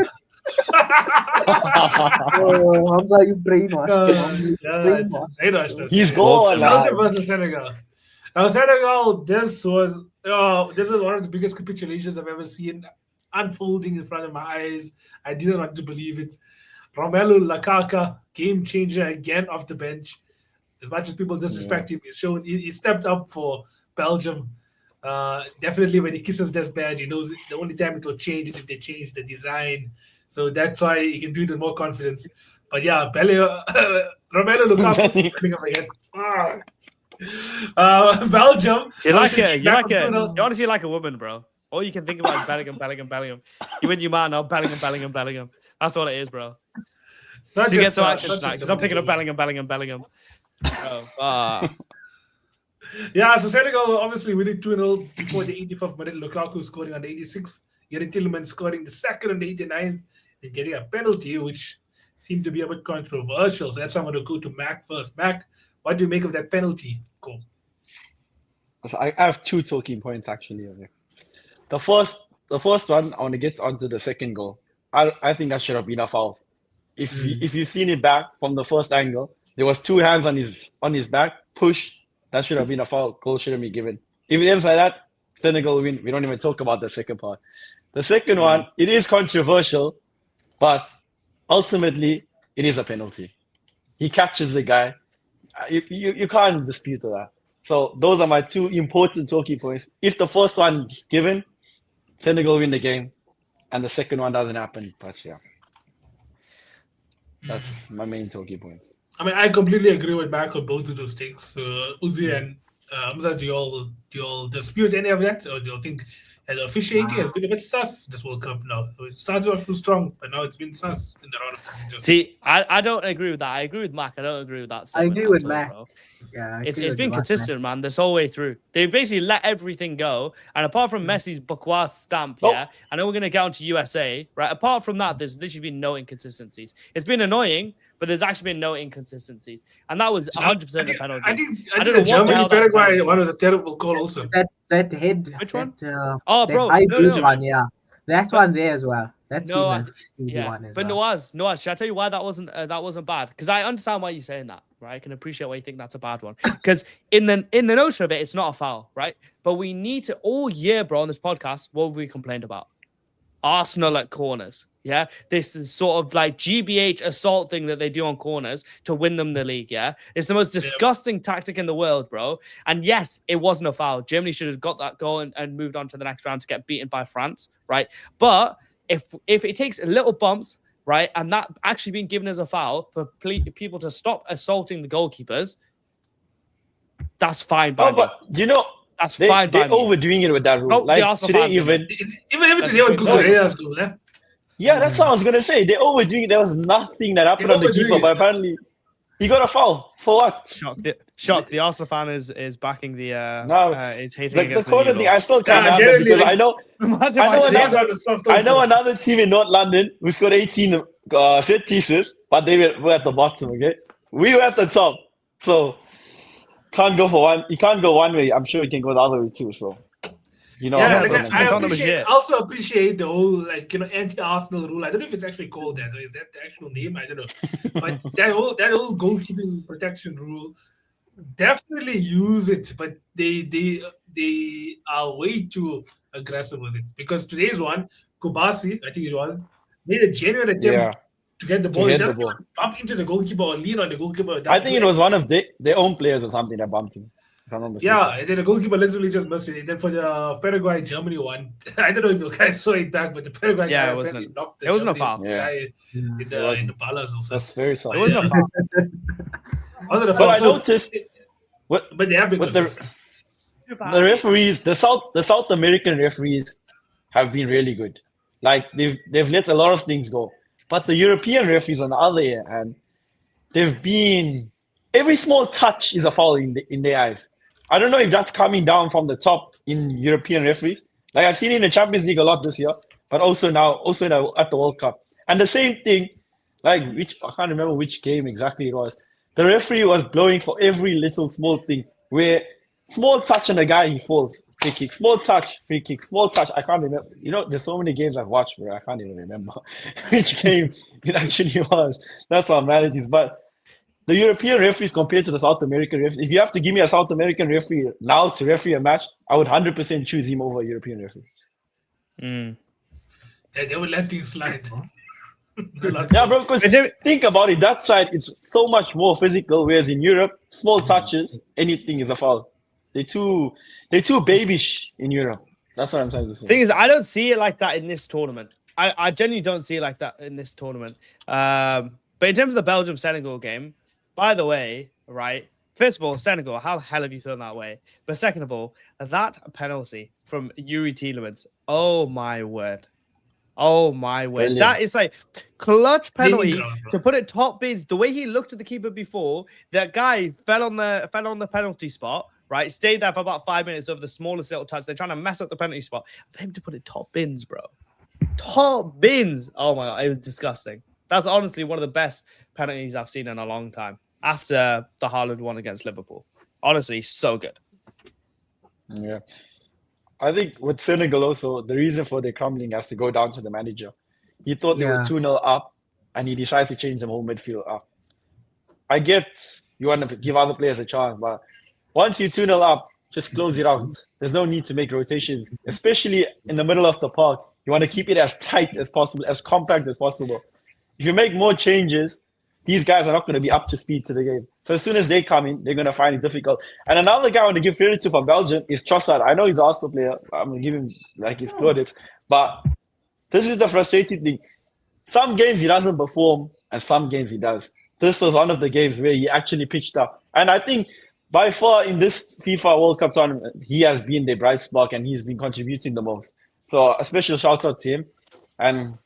Oh, Hamza, you brainwashed. Brainwashed us. He's gone. Belgium versus Senegal. Now, Senegal, this was one of the biggest capitulations I've ever seen unfolding in front of my eyes. I didn't want to believe it. Romelu Lukaku, game changer again off the bench. As much as people disrespect him, he stepped up for Belgium. Definitely when he kisses this badge, he knows the only time it will change is if they change the design. So that's why he can do it with more confidence. But yeah, Romelu Lukaku Bellingham again. Belgium. You Belgium, honestly like a woman, bro. All you can think about is Bellingham. You win your man now, Bellingham. That's what it is, bro. Not You get just, some action not tonight just because I'm thinking of Bellingham. Oh, Yeah, so Senegal obviously winning 2-0 before the 85th minute. Lukaku scoring on the 86th. Yeri Tillman scoring the second on the 89th and getting a penalty, which seemed to be a bit controversial. So that's why I'm going to go to Mac first. Mac, what do you make of that penalty? Cool. So I have two talking points actually. Okay. The first one, I want to get onto the second goal. I think that should have been a foul. If you've seen it back from the first angle, there was two hands on his back, push. That should have been a foul. Goal shouldn't be given. If it ends like that, Senegal win. We don't even talk about the second part. The second one, it is controversial, but ultimately it is a penalty. He catches the guy. You can't dispute that. So those are my two important talking points. If the first one is given, Senegal win the game, and the second one doesn't happen. But yeah, that's my main talking points. I mean, I completely agree with Mac on both of those things. Uzi and Hamza, do you all dispute any of that? Or do you think the officiating has been a bit sus this World Cup now? It started off too strong, but now it's been sus in the round of 32. see, I don't agree with that. I agree with Mac. I don't agree with that. I agree with at all, Mac. bro. Yeah, It's been consistent, man, this whole way through. They basically let everything go. And apart from Messi's Bakwas stamp, yeah, I know we're going to get on to USA, right? Apart from that, there's literally been no inconsistencies. It's been annoying, but there's actually been no inconsistencies. And that was 100% a penalty. I think I don't the know what the Germany hell that Paraguay penalty one was a terrible call also. That head. Which one? That, Oh, that bro, high no, beam no. one, yeah. That But- one there as well. That's No, been a steady yeah, one as but well. Noaz, should I tell you why that wasn't bad? Because I understand why you're saying that, right? I can appreciate why you think that's a bad one. Because in the notion of it, it's not a foul, right? But we need to all year, bro, on this podcast. What have we complained about? Arsenal at corners. Yeah, this is sort of like GBH assault thing that they do on corners to win them the league. Yeah, it's the most disgusting tactic in the world, bro. And yes, it wasn't a foul. Germany should have got that goal and moved on to the next round to get beaten by France, right? But if it takes little bumps, right, and that actually being given as a foul for people to stop assaulting the goalkeepers, that's fine by me. But That's they're fine by me. overdoing it with that rule. No, the like Arsenal today, fans are even Even if it's That's even good. Cucurella's goal, eh? yeah, that's what I was gonna say. They're overdoing it. There was nothing that happened on the overdoing keeper, it. but apparently he got a foul for what? Shock. The Arsenal fan is backing the No. is hating Like the against corner the thing, I still can't Yeah, have it generally, because like- I know Imagine I know my another- shit. on the soft I know also. another team in North London who scored 18 set pieces, but they were at the bottom. Okay, we were at the top, so can't go for one. You can't go one way. I'm sure you can go the other way too. So Yeah, Yeah, like, but I Tottenham is appreciate, shit. also appreciate the whole anti-Arsenal rule. I don't know if it's actually called that. Or is that the actual name? I don't know. But that whole goalkeeping protection rule, definitely use it. But they are way too aggressive with it because today's one, Kubasi, I think it was, made a genuine attempt yeah, to get the ball. get He the doesn't ball. even bump into the goalkeeper or lean on the goalkeeper. I think it was one of their own players or something that bumped him. If I'm not mistaken. Yeah, and then the goalkeeper literally just missed it. And then for the Paraguay-Germany one, I don't know if you guys saw it back, but the Paraguay Yeah, guy it wasn't- apparently knocked the it wasn't a Germany foul. Yeah. guy It in the wasn't. ballas or something. That's very soft. It wasn't a foul. Other than But I so- noticed what but they have been with consistent. the referees, the South American referees have been really good. Like they've let a lot of things go. But the European referees on the other hand, they've been every small touch is a foul in their eyes. I don't know if that's coming down from the top in European referees. Like I've seen it in the Champions League a lot this year, but also now at the World Cup. And the same thing, like I can't remember which game exactly it was. The referee was blowing for every little small thing where small touch on the guy, he falls. Free kick, small touch, free kick, small touch. I can't remember. There's so many games I've watched where I can't even remember which game it actually was. That's how bad it is. But the European referees compared to the South American referees, if you have to give me a South American referee now to referee a match, I would 100% choose him over a European referee. They will let things slide. Yeah, bro, because think about it. That side, it's so much more physical, whereas in Europe, small touches, anything is a foul. They're too babyish in Europe. That's what I'm trying to say. Thing is, I don't see it like that in this tournament. I genuinely don't see it like that in this tournament. But in terms of the Belgium-Senegal game, by the way, right, first of all, Senegal, how the hell have you thrown that away? But second of all, that penalty from Yuri Tielemans, oh my word. Oh my word. Brilliant. That is like clutch penalty ground, bro. to put it top bins. The way he looked at the keeper before, that guy fell on the penalty spot, right? Stayed there for about 5 minutes over the smallest little touch. They're trying to mess up the penalty spot. For him to put it top bins, bro. Top bins. Oh my god, it was disgusting. That's honestly one of the best penalties I've seen in a long time. After the Haaland one against Liverpool. Honestly, so good. Yeah. I think with Senegal also, the reason for the crumbling has to go down to the manager. He thought they were Yeah. 2-0 up, and he decided to change the whole midfield up. I get you want to give other players a chance, but once you're 2-0 up, just close it out. There's no need to make rotations, especially in the middle of the park. You want to keep it as tight as possible, as compact as possible. If you make more changes, these guys are not going to be up to speed to the game. So as soon as they come in, they're going to find it difficult. And another guy I want to give credit to for Belgium is Trossard. I know he's an Arsenal player. I'm going to give him like his plaudits. But this is the frustrating thing. Some games he doesn't perform, and some games he does. This was one of the games where he actually pitched up. And I think by far in this FIFA World Cup tournament, he has been the bright spark and he's been contributing the most. So a special shout out to him. And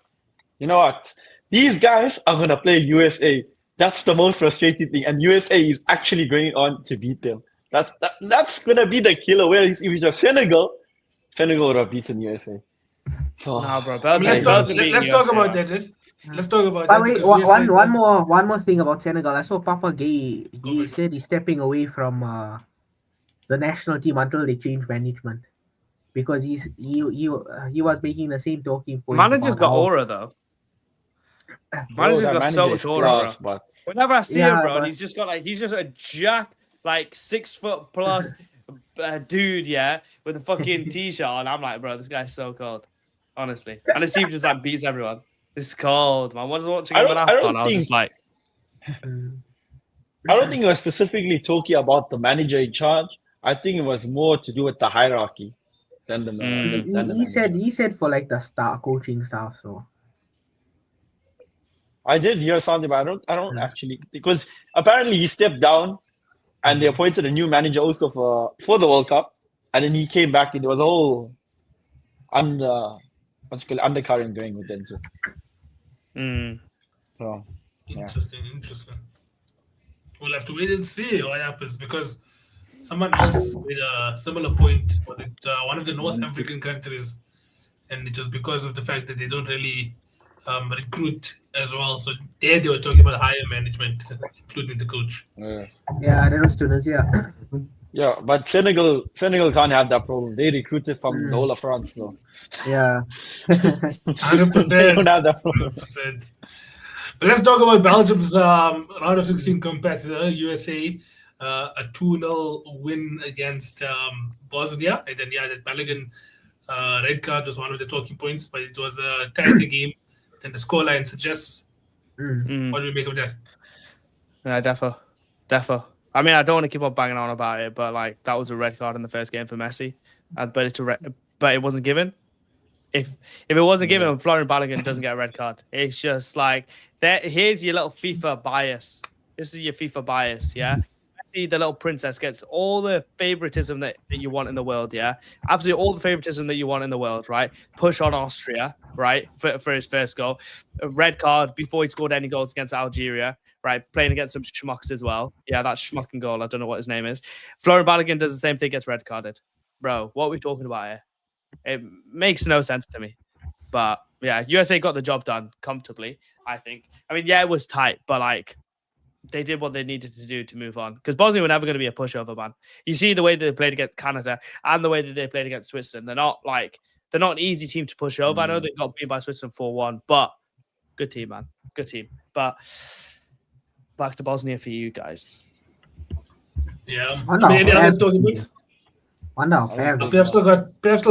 you know what? These guys are going to play USA. That's the most frustrating thing. And USA is actually going on to beat them. That's going to be the killer. Whereas if it's just Senegal would have beaten USA. So, Nah, bro. I mean, let's talk beating about USA. that. Let's talk about But that. wait, because USA one more thing about Senegal. I saw Papa Gay. He said he's stepping away from the national team until they change management. because he was making the same talking point. Manager's about got how- aura though. Bro, Manager's that got so manager is much aura, bro. class, but Whenever I see Yeah, him, bro, and but- he's just a jack, like 6 foot plus dude, yeah, with a fucking t-shirt on. I'm like, bro, this guy's so cold, honestly. And it seems just like beats everyone. It's cold, man. When I was watching him with I don't AFCON, I was just think- like, Mm. I don't think it was specifically talking about the manager in charge. I think it was more to do with the hierarchy than the, Mm. than the He said manager. for like the coaching staff. So I did hear something, but I don't actually, because apparently he stepped down and they appointed a new manager also for the World Cup, and then he came back and there was a whole undercurrent going with them too. mm. So yeah. Interesting. We'll have to wait and see what happens, because someone else made a similar point. Was it one of the North African countries? And it was because of the fact that they don't really recruit as well. So there they were talking about higher management, including the coach. Yeah. yeah, that was Tunisia. Yeah, but Senegal can't have that problem. They recruited from the whole of France, so yeah. 100%. they don't have that problem. 100%. But let's talk about Belgium's round of 16 competitor, USA. A 2-0 win against Bosnia. And then, that Balogun red card was one of the talking points, but it was a tighter game than the scoreline suggests. Mm. What do we make of that? Yeah, defo. I mean, I don't want to keep on banging on about it, but like that was a red card in the first game for Messi, but it wasn't given. If it wasn't given, Florian Balogun doesn't get a red card. It's just like that. Here's your little FIFA bias. This is your FIFA bias, yeah. Messi, the little princess, gets all the favoritism that you want in the world, yeah. Absolutely all the favoritism that you want in the world, right? Push on Austria, right, for his first goal. A red card before he scored any goals against Algeria, right? Playing against some schmucks as well. Yeah, that schmucking goal. I don't know what his name is. Florian Balogun does the same thing, gets red carded. Bro, what are we talking about here? It makes no sense to me. But yeah, USA got the job done comfortably, I think. I mean, yeah, it was tight, but like they did what they needed to do to move on. Because Bosnia were never going to be a pushover, man. You see the way that they played against Canada and the way that they played against Switzerland. They're not an easy team to push over. I know they got beat by Switzerland 4-1, but good team, man. Good team. But back to Bosnia for you guys. Yeah. Oh, no, Any other Pep. talking points? Wonder Pep still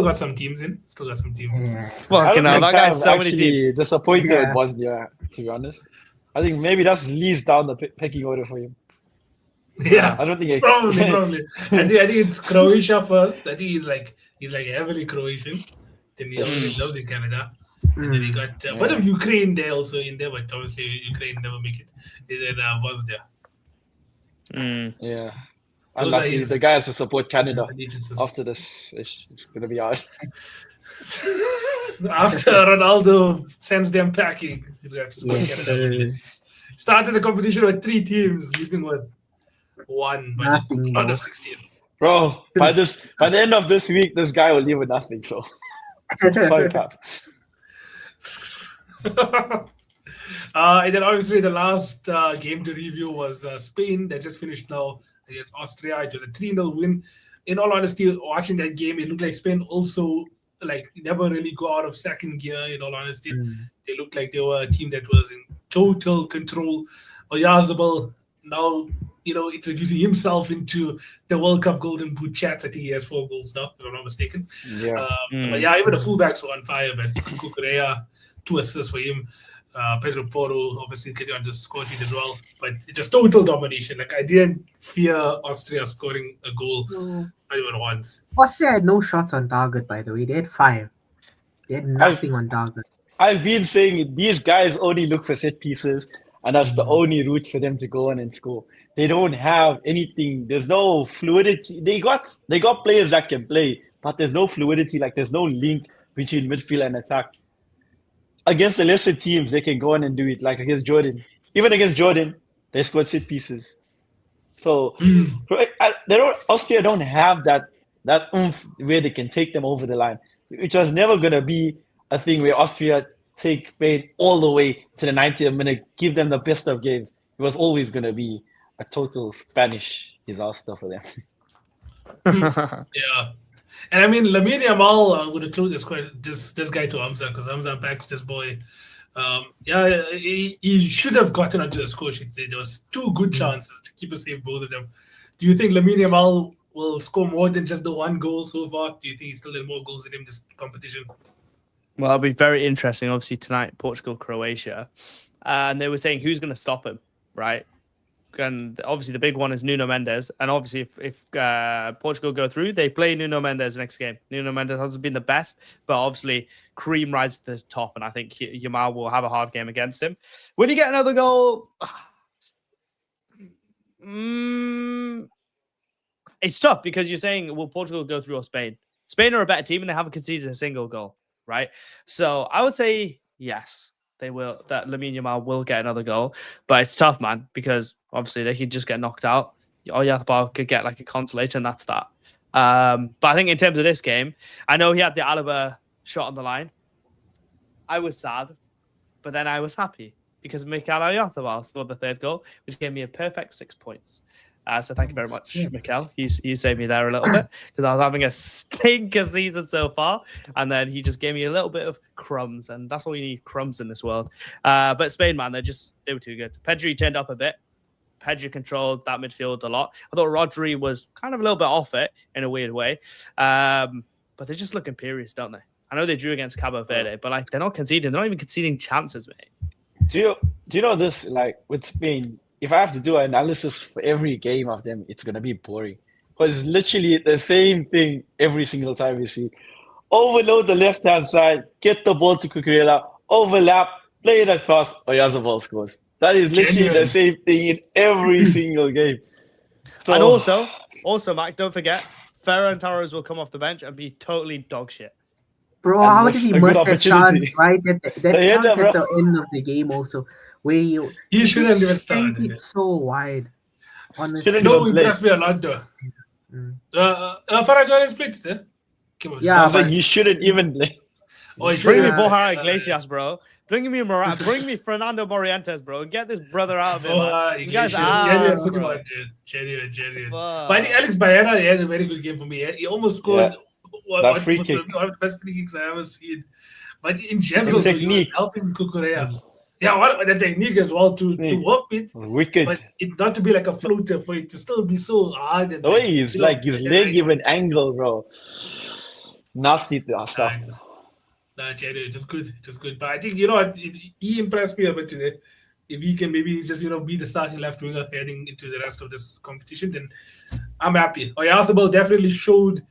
got some teams in. Yeah. Fucking hell, that guy's so many actually teams. disappointed Yeah. with Bosnia, to be honest. I think maybe that's least down the pecking order for him. Yeah. I don't think he, Probably. I think it's Croatia first. I think he's like heavily Croatian. Then he obviously loves in Canada. And then he got what of Ukraine there also in there, but obviously Ukraine never make it. And then Bosnia. Yeah. Those are Unlucky, his- the guys who support Canada allegiances. after this, it's gonna be hard. After Ronaldo sends them packing, he's going to support Canada. Started the competition with 3 teams, leaving with 1 by Nothing, the round bro. of 16. Bro, by the end of this week, this guy will leave with nothing. So sorry, Pap. And then obviously the last game to review was Spain. That just finished now against Austria. It was a 3-0 win. In all honesty, watching that game, it looked like Spain also never really go out of second gear. In all honesty, they looked like they were a team that was in total control. Oyarzabal now, introducing himself into the World Cup Golden Boot chats. I think he has 4 goals now, if I'm not mistaken. Yeah. But yeah, even the fullbacks were on fire, man. Kukurea, 2 assists for him. Pedro Porro obviously getting on the score sheet as well. But it was total domination. Like, I didn't fear Austria scoring a goal, not even once. Austria had no shots on target, by the way. They had 5. They had nothing on target. I've been saying these guys only look for set pieces, and that's the only route for them to go on and score. They don't have anything. There's no fluidity. They got players that can play, but there's no fluidity. Like, there's no link between midfield and attack. Against the lesser teams, they can go on and do it. Like against Jordan, even against Jordan, they scored set pieces. So Austria don't have that oomph where they can take them over the line. Which was never gonna be a thing where Austria take Spain all the way to the 90th minute, give them the best of games. It was always gonna be a total Spanish disaster for them. Yeah. And I mean, Lamine Yamal, I'm going to throw this guy to Hamza because Hamza backs this boy. Yeah, he should have gotten onto the score sheet. There was two good chances to keep a save both of them. Do you think Lamine Yamal will score more than just the one goal so far? Do you think he still had more goals in him this competition? Well, it'll be very interesting. Obviously tonight, Portugal, Croatia, and they were saying who's going to stop him, right? And obviously the big one is Nuno Mendes. And obviously if Portugal go through, they play Nuno Mendes next game. Nuno Mendes hasn't been the best, but obviously Creme rides to the top, and I think Yamal will have a hard game against him. Will he get another goal? It's tough because you're saying, will Portugal go through or Spain? Spain are a better team and they haven't conceded a single goal, right? So I would say yes. They will. That Lamine Yamal will get another goal, but it's tough, man, because obviously they could just get knocked out. Oyarzabal could get like a consolation, and that's that. But I think in terms of this game, I know he had the Alaba shot on the line. I was sad, but then I was happy because Mikel Oyarzabal scored the third goal, which gave me a perfect 6 points. So thank you very much, Mikel. He saved me there a little bit because I was having a stinker season so far, and then he just gave me a little bit of crumbs, and that's all you need, crumbs in this world. But Spain, man, they were too good. Pedri turned up a bit. Pedri controlled that midfield a lot. I thought Rodri was kind of a little bit off it in a weird way, but they just look imperious, don't they? I know they drew against Cabo Verde, but like they're not conceding. They're not even conceding chances, mate. Do you know this? Like with Spain, if I have to do an analysis for every game of them, it's gonna be boring because it's literally the same thing every single time you see. Overload the left-hand side, get the ball to Cucurella, overlap, play it across, Oyarzabal scores. That is literally the same thing in every single game. So, And also, Mike, don't forget, Ferran Torres will come off the bench and be totally dog shit. Bro, And how that's did he a good miss that opportunity. chance right at that The chance header, at bro. the end of the game also, where He shouldn't even sent started. it so wide. Honestly, Shouldn't No, even he play. impressed me a lot though. Farah Torres played there. Come on. Yeah, I was like, but- you shouldn't even play. Oh, he Bring me shouldn't. Borja Iglesias, bro. Bring me Fernando Morientes, bro. Get this brother out of it, man. You guys Genuine, are, put him bro. on, dude. Genuine. Fuck. But I think Alex Baena, he had a very good game for me. He almost scored That free kick. one of the best free kicks I ever seen. But in general, The he was technique. helping Cucurella. Yeah, the technique as well to work it, Wicked. but it not to be like a floater for it to still be so hard. And The way he's you know, like his leg even angle, bro. Nasty stuff. Nah, genuine, just good. But I think you know what, he impressed me a bit today. If he can maybe just be the starting left winger heading into the rest of this competition, then I'm happy. Oyarzabal definitely showed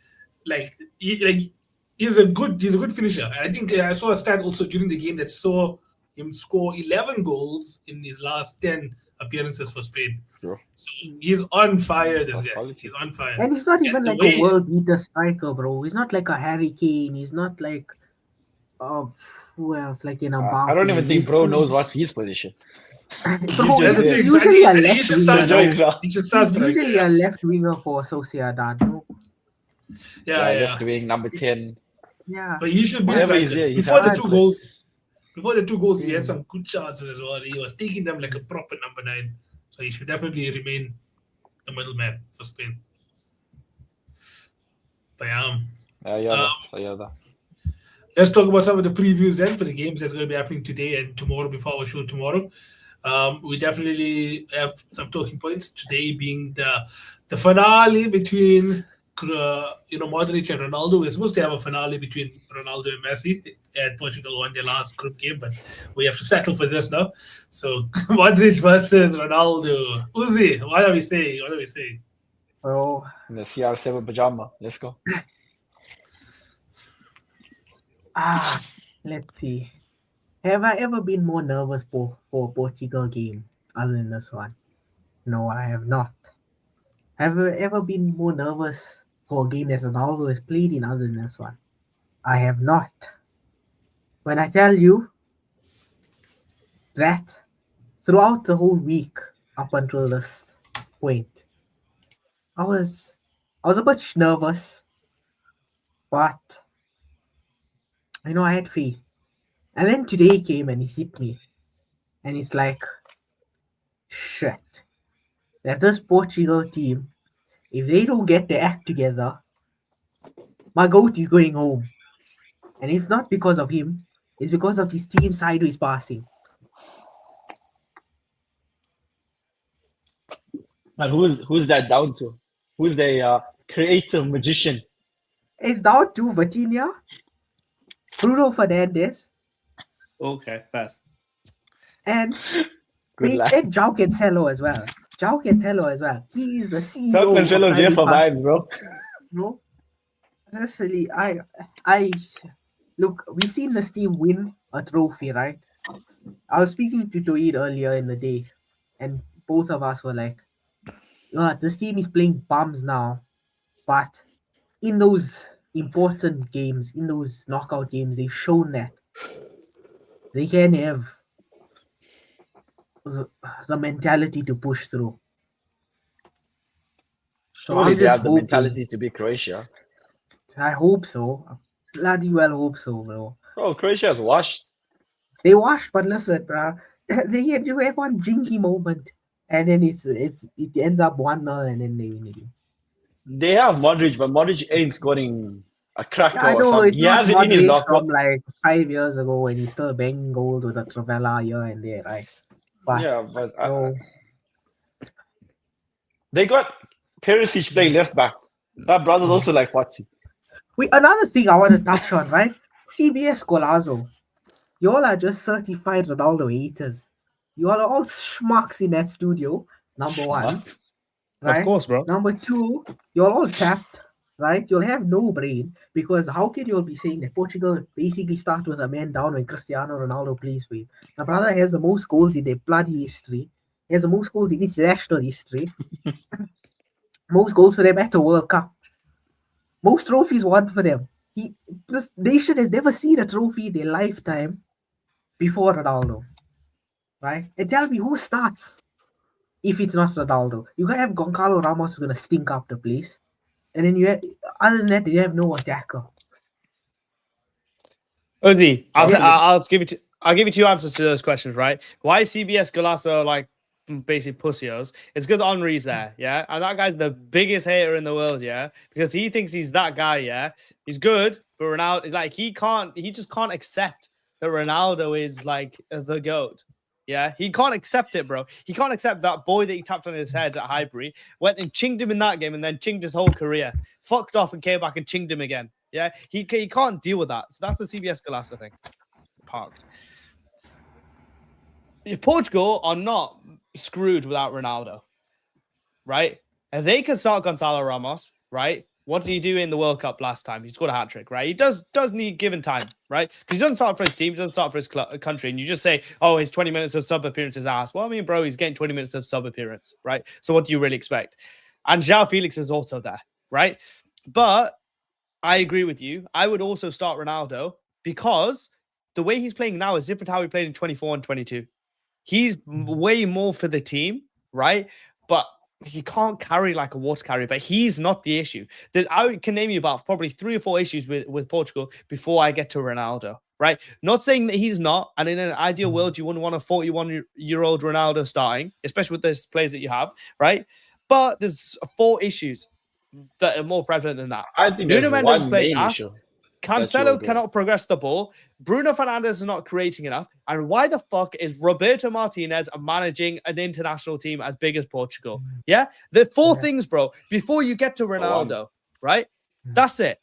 he's a good finisher. And I think I saw a stat also during the game that saw him score 11 goals in his last 10 appearances for Spain. Sure. So he's on fire, this That's guy. quality. He's on fire. and he's not even the like way- a world beater striker, bro. He's not like a Harry Kane. He's not like who else? Like in a I don't even think bro knows what's his position. Bro, That's That's the Yeah. thing. So I usually a think he left should start winger. Enjoying striker. himself. He should start He's striker. usually a left winger for Sociedad, no? Yeah. Left wing, number 10. Yeah. But he should be Whatever striker. he's there, he's Before the hard, two but- goals. Before the 2 goals, he had some good chances as well. He was taking them like a proper number 9. So he should definitely remain the middleman for Spain. But that. let's talk about some of the previews then for the games that's going to be happening today and tomorrow before our show tomorrow. We definitely have some talking points today, being the finale between Modric and Ronaldo. We're supposed to have a finale between Ronaldo and Messi, and Portugal won their last group game, but we have to settle for this now. So Modric versus Ronaldo. Uzi, what are we saying? Bro, In the CR7 pajama. Let's go. let's see. Have I ever been more nervous for a Portugal game other than this one? No, I have not. Have I ever been more nervous for a game that Ronaldo has played in other than this one? I have not. When I tell you that throughout the whole week up until this point, I was a bit nervous, but I had faith. And then today came and it hit me. And it's like, shit. That this Portugal team, if they don't get their act together, My goat is going home. And it's not because of him, it's because of his team sideways passing. And who's that down to? Who's the creative magician? It's down to Vitinha, Bruno Fernandes, Okay, pass. and Good lad. and João Cancelo as well. João Cancelo as well. He is the CEO of Cancelo's there sideways for passing. vibes, bro. No, honestly, I look. We've seen this team win a trophy, right? I was speaking to Toeed earlier in the day, and both of us were like, this team is playing bums now, but in those important games, in those knockout games, they've shown that they can have the mentality to push through. So Surely I'm they just have the hoping. mentality to beat Croatia. I hope so. I bloody well hope so, bro. Bro, Croatia has washed. They washed, but listen, bro, they had to have one jinky moment, and then it ends up 1-0, and then they win again. They have Modric, but Modric ain't scoring a cracker I or know something. it's He not has it in his Modric locker. from like 5 years ago when he's still banging goals with a Travella here and there, right? But Yeah, but no, they got Perisic playing left back. That brother's also like 40. another thing I want to touch on, right? CBS Golazo. Y'all are just certified Ronaldo haters. You all are all schmucks in that studio. Number one, right? Of course, bro. Number two, you're all tapped, right? You'll have no brain because how can you be saying that Portugal basically start with a man down when Cristiano Ronaldo plays for you? My brother has the most goals in their bloody history. He has the most goals in international history. Most goals for them at the World Cup. Most trophies won for them. This nation has never seen a trophy in their lifetime before Ronaldo, right? And tell me who starts if it's not Ronaldo. You gotta have Goncalo Ramos who's gonna stink up the place, and then other than that, you have no attacker. Uzi, Yeah. I'll give you two answers to those questions, right? Why is CBS Golasso like basic pussios? It's because Henri's there, yeah, and that guy's the biggest hater in the world, yeah, because he thinks he's that guy, yeah. He's good, but Ronaldo, like he just can't accept that Ronaldo is like the GOAT. Yeah, he can't accept it, bro. He can't accept that boy that he tapped on his head at Highbury, went and chinged him in that game and then chinged his whole career. Fucked off and came back and chinged him again. Yeah, he can't deal with that. So that's the CBS Golasso thing. Parked. Portugal are not screwed without Ronaldo, right? And they can start Gonzalo Ramos, right? What did he do in the World Cup last time? He scored a hat trick, right? He does need given time, right? Because he doesn't start for his team, he doesn't start for his country, and you just say, "Oh, his 20 minutes of sub appearance is ass." Well, I mean, bro, he's getting 20 minutes of sub appearance, right? So what do you really expect? And João Felix is also there, right? But I agree with you. I would also start Ronaldo because the way he's playing now is different to how he played in 24 and 22. He's way more for the team, right? But he can't carry like a water carrier, but he's not the issue. I can name you about probably 3 or 4 issues with Portugal before I get to Ronaldo, right? Not saying that he's not, and in an ideal world, you wouldn't want a 41-year-old Ronaldo starting, especially with those players that you have, right? But there's 4 issues that are more prevalent than that. I think Nuno there's Mendes is one playing main ass. issue. Cancelo cannot progress the ball. Bruno Fernandes is not creating enough. And why the fuck is Roberto Martinez managing an international team as big as Portugal? Yeah? The 4 things, bro, before you get to Ronaldo, right? That's it.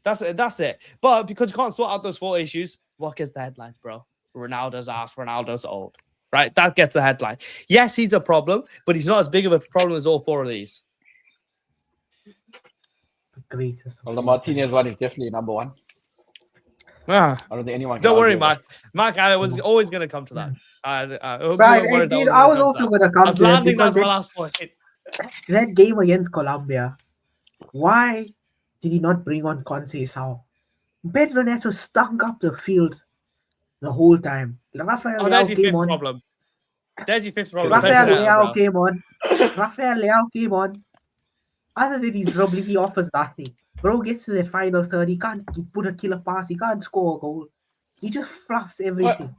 That's it. But because you can't sort out those 4 issues, what gets the headlines, bro? Ronaldo's ass, Ronaldo's old. Right? That gets the headline. Yes, he's a problem, but he's not as big of a problem as all 4 of these. Greatest. Well, the Martinez one is definitely number 1. Ah, I don't think anyone can don't worry, argue Mark. Mark, I was always going to come to that. Right, I was also going to come to that landing because that's my last point. that game against Colombia, why did he not bring on Conceição? Pedro Neto stunk up the field the whole time. Rafael There's Leao your came fifth on. problem. There's your 5th problem. Rafael Pedro Neto, Leao bro. came on. Rafael Leao came on. Other than his dribbling, he offers nothing. Bro gets to the final third. He can't put a killer pass. He can't score a goal. He just fluffs everything.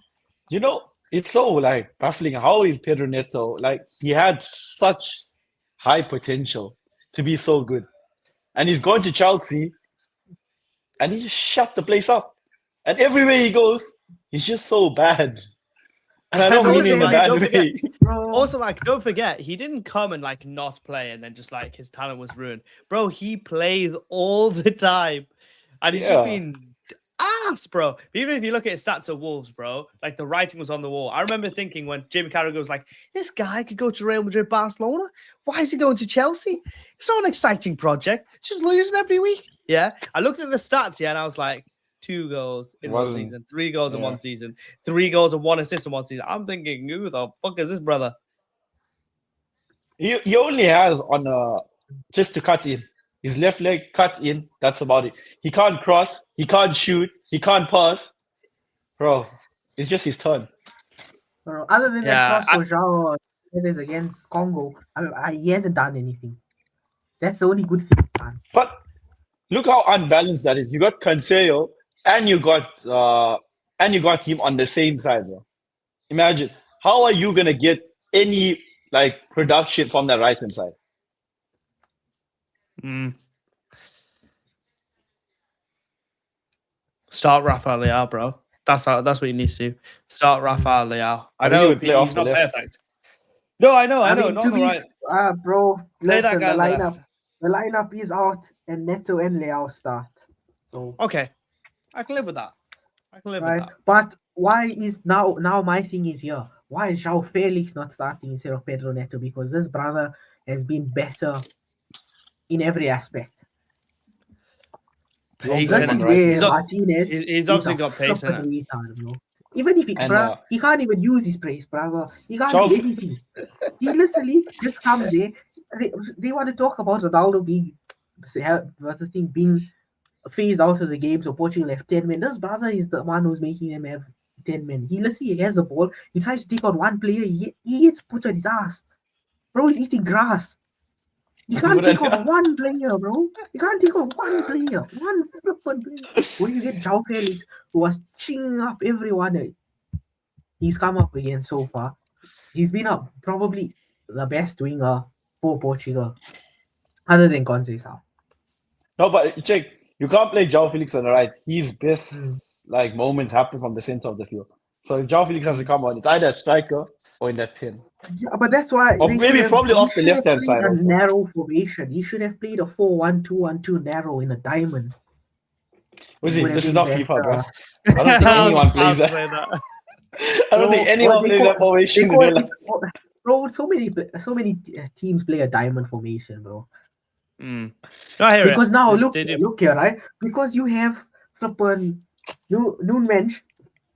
You know, it's so like baffling. How is Pedro Neto? Like he had such high potential to be so good, and he's gone to Chelsea, and he just shut the place up. And everywhere he goes, he's just so bad. And I don't And mean it in a also, bad don't forget- way. Bro, Also, like, don't forget, he didn't come and like not play and then just like his talent was ruined. Bro, he plays all the time. And he's just Yeah. been ass, bro. Even if you look at his stats at Wolves, bro, like the writing was on the wall. I remember thinking when Jamie Carragher was like, this guy could go to Real Madrid, Barcelona. Why is he going to Chelsea? It's not an exciting project. It's just losing every week. Yeah. I looked at the stats, yeah, and I was like, 2 goals in one Wasn't- season, 3 goals in yeah. one season, 3 goals and 1 assist in one season. I'm thinking, who the fuck is this brother? He only has on just to cut in. His left leg cuts in. That's about it. He can't cross. He can't shoot. He can't pass. Bro, it's just his turn. bro, other than Yeah, that cross for João Neves against Congo, he hasn't done anything. That's the only good thing he's done. But look how unbalanced that is. You got Cancelo and you got him on the same side, bro. Imagine how are you gonna get any like production from the right hand side? Start Rafael Leao, bro. That's what he needs to do. Start Rafael Leao. I But he know would play off he's the not left. perfect. No, I know. I mean, Not to on the be, right. bro, Play that listen, guy the on the left. lineup is out, and Neto and Leao start. So Okay, I can live with that. right, but why is now my thing is here? Why is João Felix not starting instead of Pedro Neto? Because this brother has been better in every aspect. Pace This Him in on is the it. right. where He's up- Martinez he's is obviously a got pace in flippin' it. retard, bro. Even if And, he can't even use his pace, brother. He can't João- do anything. He literally just comes there. They want to talk about Ronaldo being what's the thing being phased out of the game, so Portugal left 10 men. This brother is the one who's making them have 10 men. He literally has the ball. He tries to take on one player. He gets put on his ass. Bro, he's eating grass. You can't take on one player, bro. You can't take on one player. One flippin' player. When you get João Felix, who was chinging up everyone, he's come up again so far. He's been probably the best winger for Portugal, other than Conceição. No, but check. You can't play João Felix on the right. His best like moments happen from the center of the field. So if João Felix has to come on, it's either a striker or in that 10. Yeah, but that's why. Or they maybe should have- probably he off the should have left-hand played side a also. narrow formation. He should have played a 4-1-2-1-2 narrow in a diamond. Was It it? would have This is been not better. FIFA, bro. I don't think anyone plays that. I don't think anyone plays that formation. They call in real it, bro, so many teams play a diamond formation, bro. No, I hear Because it. now They do. look here, right? Because you have flippin' Noonmensch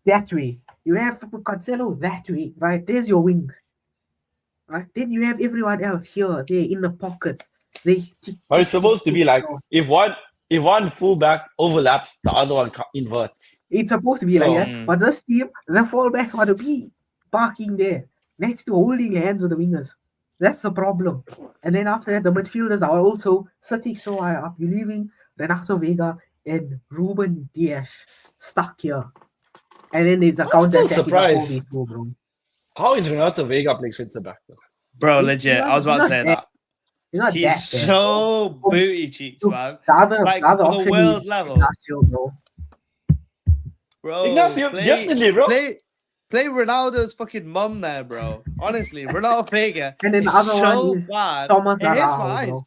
that way. You have flippin' Cancelo that way, right? There's your wings. Right? Then you have everyone else here, there in the pockets. But it's supposed to be like if one fullback overlaps, the other one inverts. It's supposed to be like that. So- But this team, the fallbacks want to be parking there next to holding hands with the wingers. That's the problem. And then after that, the midfielders are also sitting so high up. You're leaving Renato Vega and Ruben Dias stuck here. And then there's a I'm counter still attack in the surprised. 4v2, bro. How is Renato Vega playing centre back? Though? Bro, He's legit. not- I was about to he's say not that. He's not He's that bad, so bro. booty cheeks, Look, man. The other, Like, the other for the option world is level. Ignacio, bro. Bro, Ignacio, definitely, bro. Play Ronaldo's fucking mum there, bro. Honestly, Ronaldo Vega And then the is other so one is bad. Thomas It hits Araujo, my eyes. bro.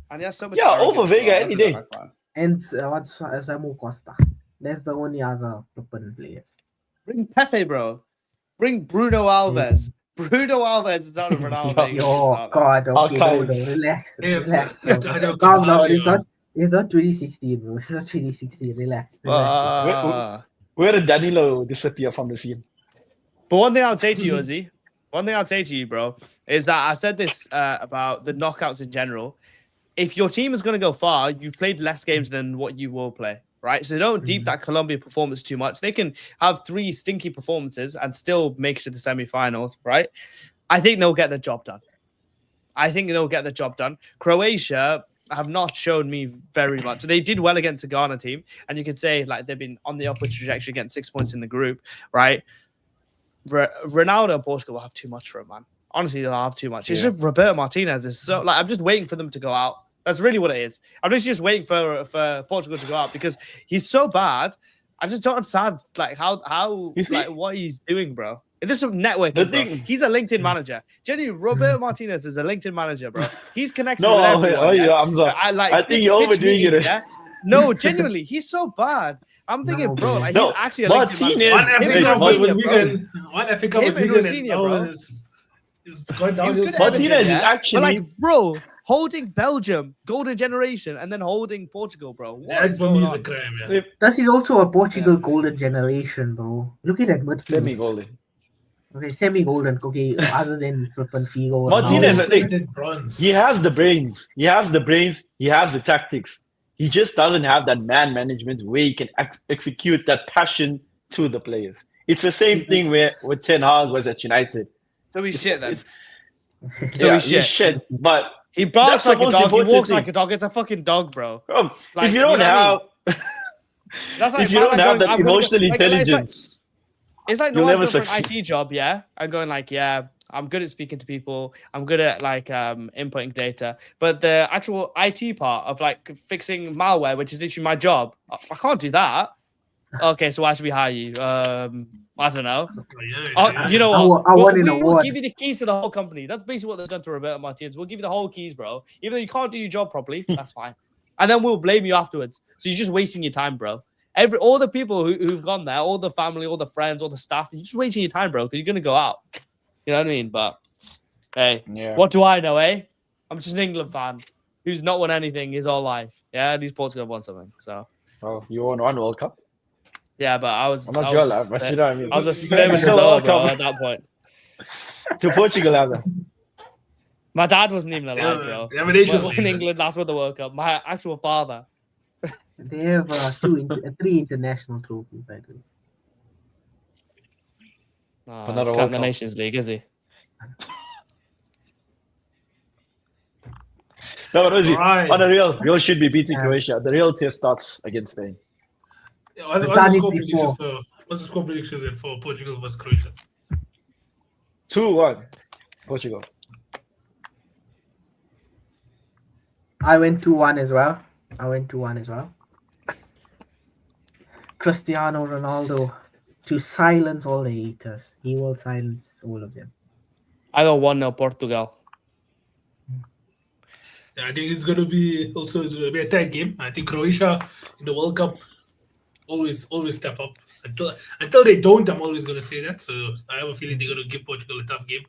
And he has so much Yeah, arrogance over as Vega well. any That's day. another one. And what's Samu Costa. That's the only other flippin' players. Bring Pepe, bro. Bring Bruno Alves. Bruno Alves is out of Ronaldo Vega. Oh God, okay, no, Archives. relax, Yeah, relax, bro. I don't Calm down. confirm, It's not 2016, bro. It's not 2016. Relax. Where did Danilo disappear from the scene? But one thing I would say to you, Ozzy, bro, is that I said this about the knockouts in general. If your team is going to go far, you've played less games than what you will play, right? So don't deep that Colombia performance too much. They can have 3 stinky performances and still make it to the semifinals, right? I think they'll get the job done. Croatia have not shown me very much. They did well against the Ghana team, and you could say like they've been on the upward trajectory, getting 6 points in the group, right? Ronaldo and Portugal will have too much for him, man. Honestly, they'll have too much. It's just Roberto Martinez is so like I'm just waiting for them to go out That's really what it is. I'm just waiting for Portugal to go out because he's so bad. I just don't understand like how what he's doing, bro. It's just some networking. Bro. He's a LinkedIn manager. Genuinely, Roberto Martinez is a LinkedIn manager, bro. He's connected with everyone. I think you're overdoing it. Yeah? No, genuinely, he's so bad. I'm thinking, bro, like, he's actually a LinkedIn Martinez. One FA Cup with Wigan, bro. Is going down. Martinez is actually, but like, bro, holding Belgium, golden generation, and then holding Portugal, bro. That for me is a crime, yeah. This is also a Portugal golden generation, bro. Look at that midfield. Semi-golden. Okay, semi-golden. Okay, other than flippin' Figo. Martinez, he has the brains. He has the tactics. He just doesn't have that man management where he can execute that passion to the players. It's the same thing where Ten Hag was at United. So he's shit then. He's shit. But he barks like a dog. He walks like a dog. It's a fucking dog, bro. If you don't have, if you don't have that emotional intelligence, it's like no one's going for an IT job, yeah. I'm going like, yeah, I'm good at speaking to people. I'm good at like inputting data. But the actual IT part of like fixing malware, which is literally my job, I can't do that. Okay, so why should we hire you? I don't know. You know what? We'll give you the keys to the whole company. That's basically what they've done to Roberto Martinez. We'll give you the whole keys, bro. Even though you can't do your job properly, that's fine. And then we'll blame you afterwards. So you're just wasting your time, bro. All the people who've gone there, all the family, all the friends, all the staff, you're just wasting your time, bro, because you're gonna go out. You know what I mean? But hey, what do I know, eh? I'm just an England fan who's not won anything his whole life. Yeah, at least Portugal won something. So you won one World Cup. Yeah, but I was. I'm not your lad, but you know what I mean. I was a spermatozoa, bro, at that point. To Portugal, lad. My dad wasn't even alive, bro. In England, that's what the World Cup. My actual father. They have 3 international trophies, by the way. Oh, he's counting the Nations League, is he? No, but Rosie, on the real should be beating Croatia. The real test starts against Spain. Yeah, what's the score predictions for Portugal versus Croatia? 2-1, Portugal. I went 2-1 as well. Cristiano Ronaldo to silence all the haters. He will silence all of them. I got 1-0 Portugal. Yeah, I think it's going to be a tight game. I think Croatia in the World Cup always step up. Until they don't, I'm always going to say that. So I have a feeling they're going to give Portugal a tough game.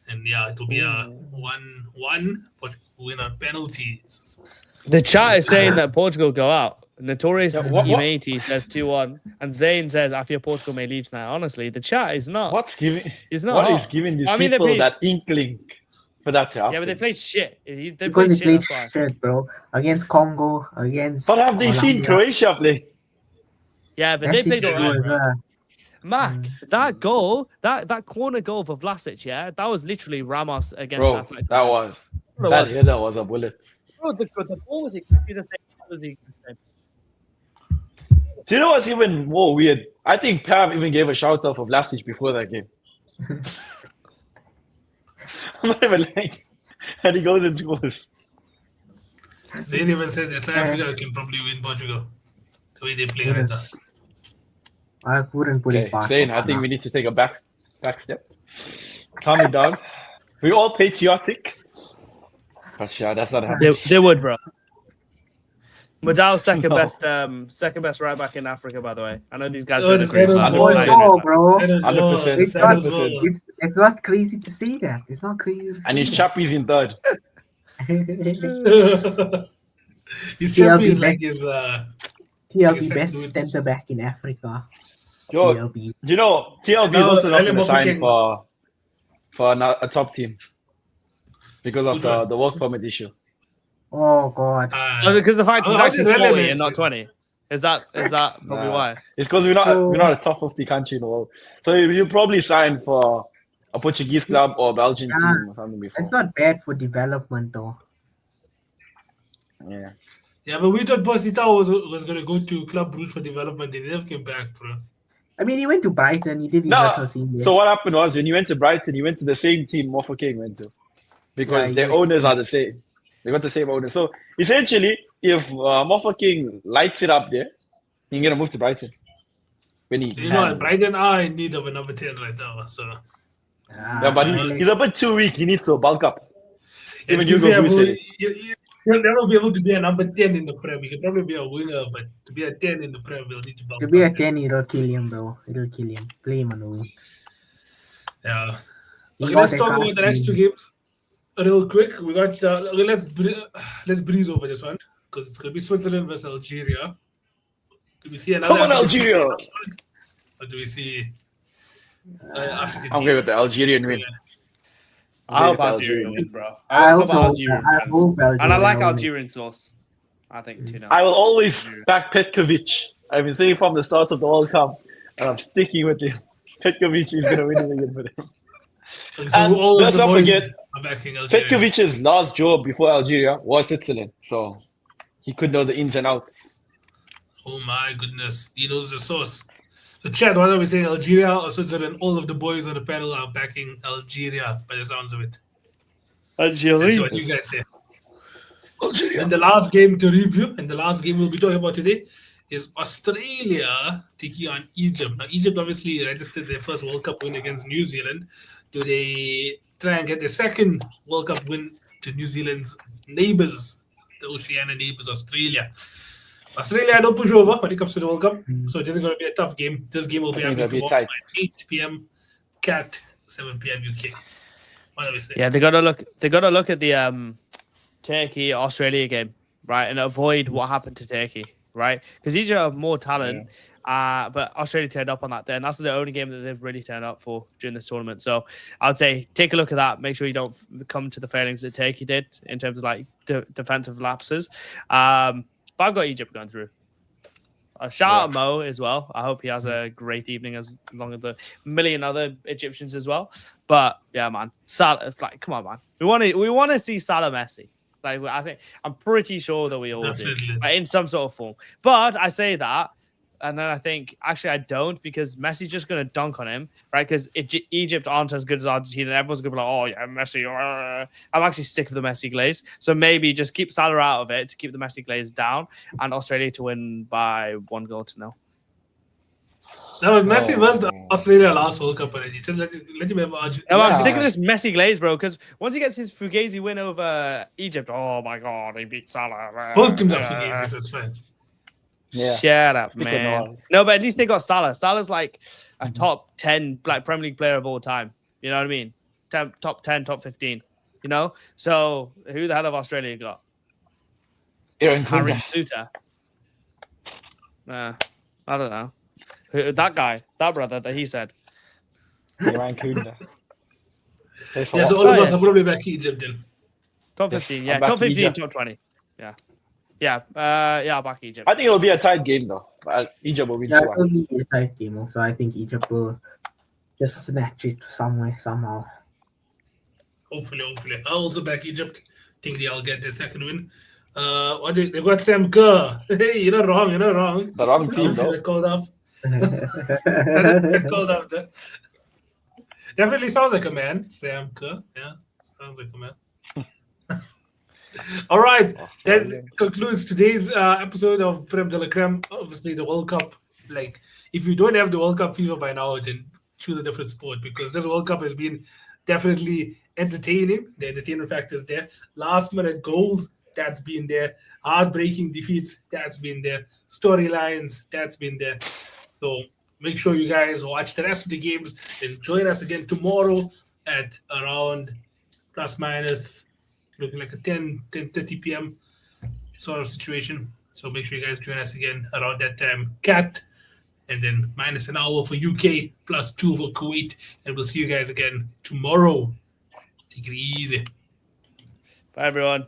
And yeah, it will be a 1-1, but win on penalties. The chat is saying that Portugal go out. Notorious Imati says 2-1, and Zayn says I fear Portugal may leave tonight. Honestly, the chat is not. What is giving these people that inkling for that to happen? Yeah, but they played shit. They played shit, bro. Against Congo, against. But have they seen Croatia play? Yeah, but they played alright, bro. Mac, that goal, that corner goal for Vlasic, yeah, that was literally Ramos against Atletico. That header was a bullet. Bro, the ball was exactly the same. Do you know what's even more weird? I think Prem even gave a shout out for Vlasic before that game. I'm not even lying. And he goes and scores. Zayn even said that South Africa can probably win Portugal. The way they play right now. I wouldn't put it past. Zayn, I think we need to take a back step. Calm it down. We're all patriotic. But yeah, that's not happening. They would, bro. Madal's second best right back in Africa, by the way. I know these guys are great, bro. 100%. It's not crazy to say that. It's not crazy. And his Chappie's in third. His Chappie is like his TLB best centre back in Africa. Yo, TLB. You know, TLB is also not going to sign for a top team because of the work permit issue. Oh God! Because the fact is actually 40 and not 20. Is that probably why? It's because we're not a top 50 country in the world. So you probably sign for a Portuguese club or Belgian team or something before. It's not bad for development though. Yeah. Yeah, but we thought Bosita was going to go to Club Brugge for development. They never came back, bro. I mean, he went to Brighton. He did. So what happened was when you went to Brighton, you went to the same team Mofokeng went to, because their owners are the same. They got the same owner. So essentially, if motherfucking lights it up there, he's gonna move to Brighton. When he You know, can. Brighton are in need of a number 10 right now. So Yeah, but he's a bit too weak. He needs to bulk up. Even to be Hugo fair, Bruce bro, said it. you'll never be able to be a number 10 in the Prem. You can probably be a winger, but to be a 10 in the Prem, you'll need to bulk To be a up. 10, it'll kill him, bro. It'll kill him. Play him on the wing. Yeah. He Okay, got let's a talk card about the next two game. games real quick. We got okay, let's breeze over this one because it's gonna be Switzerland versus Algeria. Do we see another Come on, African team Algeria! or do we see African I'm team? going with the Algerian win. I hope with Algeria Algeria. win, bro. I hope also hope, Algeria I wins. hope Algeria And I like win. Algerian sauce. I think 2-0. I will always back Petkovic. I've been saying from the start of the World Cup, and I'm sticking with him. Petkovic is going to win it again for them. Okay, so And all of let's the not boys forget, are backing Algeria. Petkovic's last job before Algeria was Switzerland, so he could know the ins and outs. Oh my goodness, he knows the sauce. So, Chad, what are we saying? Algeria or Switzerland? All of the boys on the panel are backing Algeria by the sounds of it. Let's see Algeria. what you guys say. Algeria. And the last game to review, and the last game we'll be talking about today, is Australia taking on Egypt. Now, Egypt obviously registered their first World Cup win against New Zealand. Do they try and get their second World Cup win to New Zealand's neighbours, the Oceania neighbours, Australia? Australia don't push over when it comes to the World Cup, so this is going to be a tough game. This game will be I think happening it'll be tomorrow tight. at 8 p.m. Cat, 7 p.m. UK. What do we say? Yeah, they gotta look at the Turkey Australia game, right, and avoid what happened to Turkey, right? Because Egypt have more talent, but Australia turned up on that day, and that's the only game that they've really turned up for during this tournament. So I would say take a look at that. Make sure you don't come to the failings that Turkey did in terms of like defensive lapses. But I've got Egypt going through. Shout out Mo as well. I hope he has a great evening as long as the million other Egyptians as well. But yeah, man, Salah. It's like, come on, man. We want to see Salah Messi. Like, I'm pretty sure that we all do, like, in some sort of form. But I say that, and then I think actually I don't, because Messi's just gonna dunk on him, right? Because Egypt aren't as good as Argentina, and everyone's gonna be like, oh yeah, Messi. I'm actually sick of the Messi glaze, so maybe just keep Salah out of it to keep the Messi glaze down, and Australia to win by 1-0. No, Messi was the Australia last World Cup already. Just let you remember Argentina. I'm sick of this Messi glaze, bro, because once he gets his Fugazi win over Egypt, oh my god, he beat Salah. Both teams are Fugazi, so it's fine. Yeah. Shut up, Stick with man. ours. No, but at least they got Salah. Salah's like a top 10 like Premier League player of all time. You know what I mean? Top 10, top 15. You know? So who the hell have Australia got? Aaron Harry Kunda. Suter. I don't know. That guy, that brother that he said. Aaron Kunda. Yeah, so all of us are probably back Egypt then. Top Yes, 15, I'm yeah. back Top 15, Egypt. top 20. Yeah. Yeah, back Egypt. I think it'll be a tight game though. But Egypt will win Yeah, 2-1. it'll be a tight game also. I think Egypt will just snatch it somehow. Hopefully. I'll also back Egypt. Think they'll get their second win. They got Sam Kerr. Hey, you're not wrong. The wrong team though. Get called up. Called up. Definitely sounds like a man, Sam Kerr. Yeah, sounds like a man. All right, that concludes today's episode of Prem de la Creme. Obviously, the World Cup. Like, if you don't have the World Cup fever by now, then choose a different sport, because this World Cup has been definitely entertaining. The entertainment factor is there. Last minute goals, that's been there. Heartbreaking defeats, that's been there. Storylines, that's been there. So make sure you guys watch the rest of the games and join us again tomorrow at around plus minus looking like a 10:30 p.m. sort of situation. So make sure you guys join us again around that time. Cat, and then minus an hour for UK, plus 2 for Kuwait. And we'll see you guys again tomorrow. Take it easy. Bye, everyone.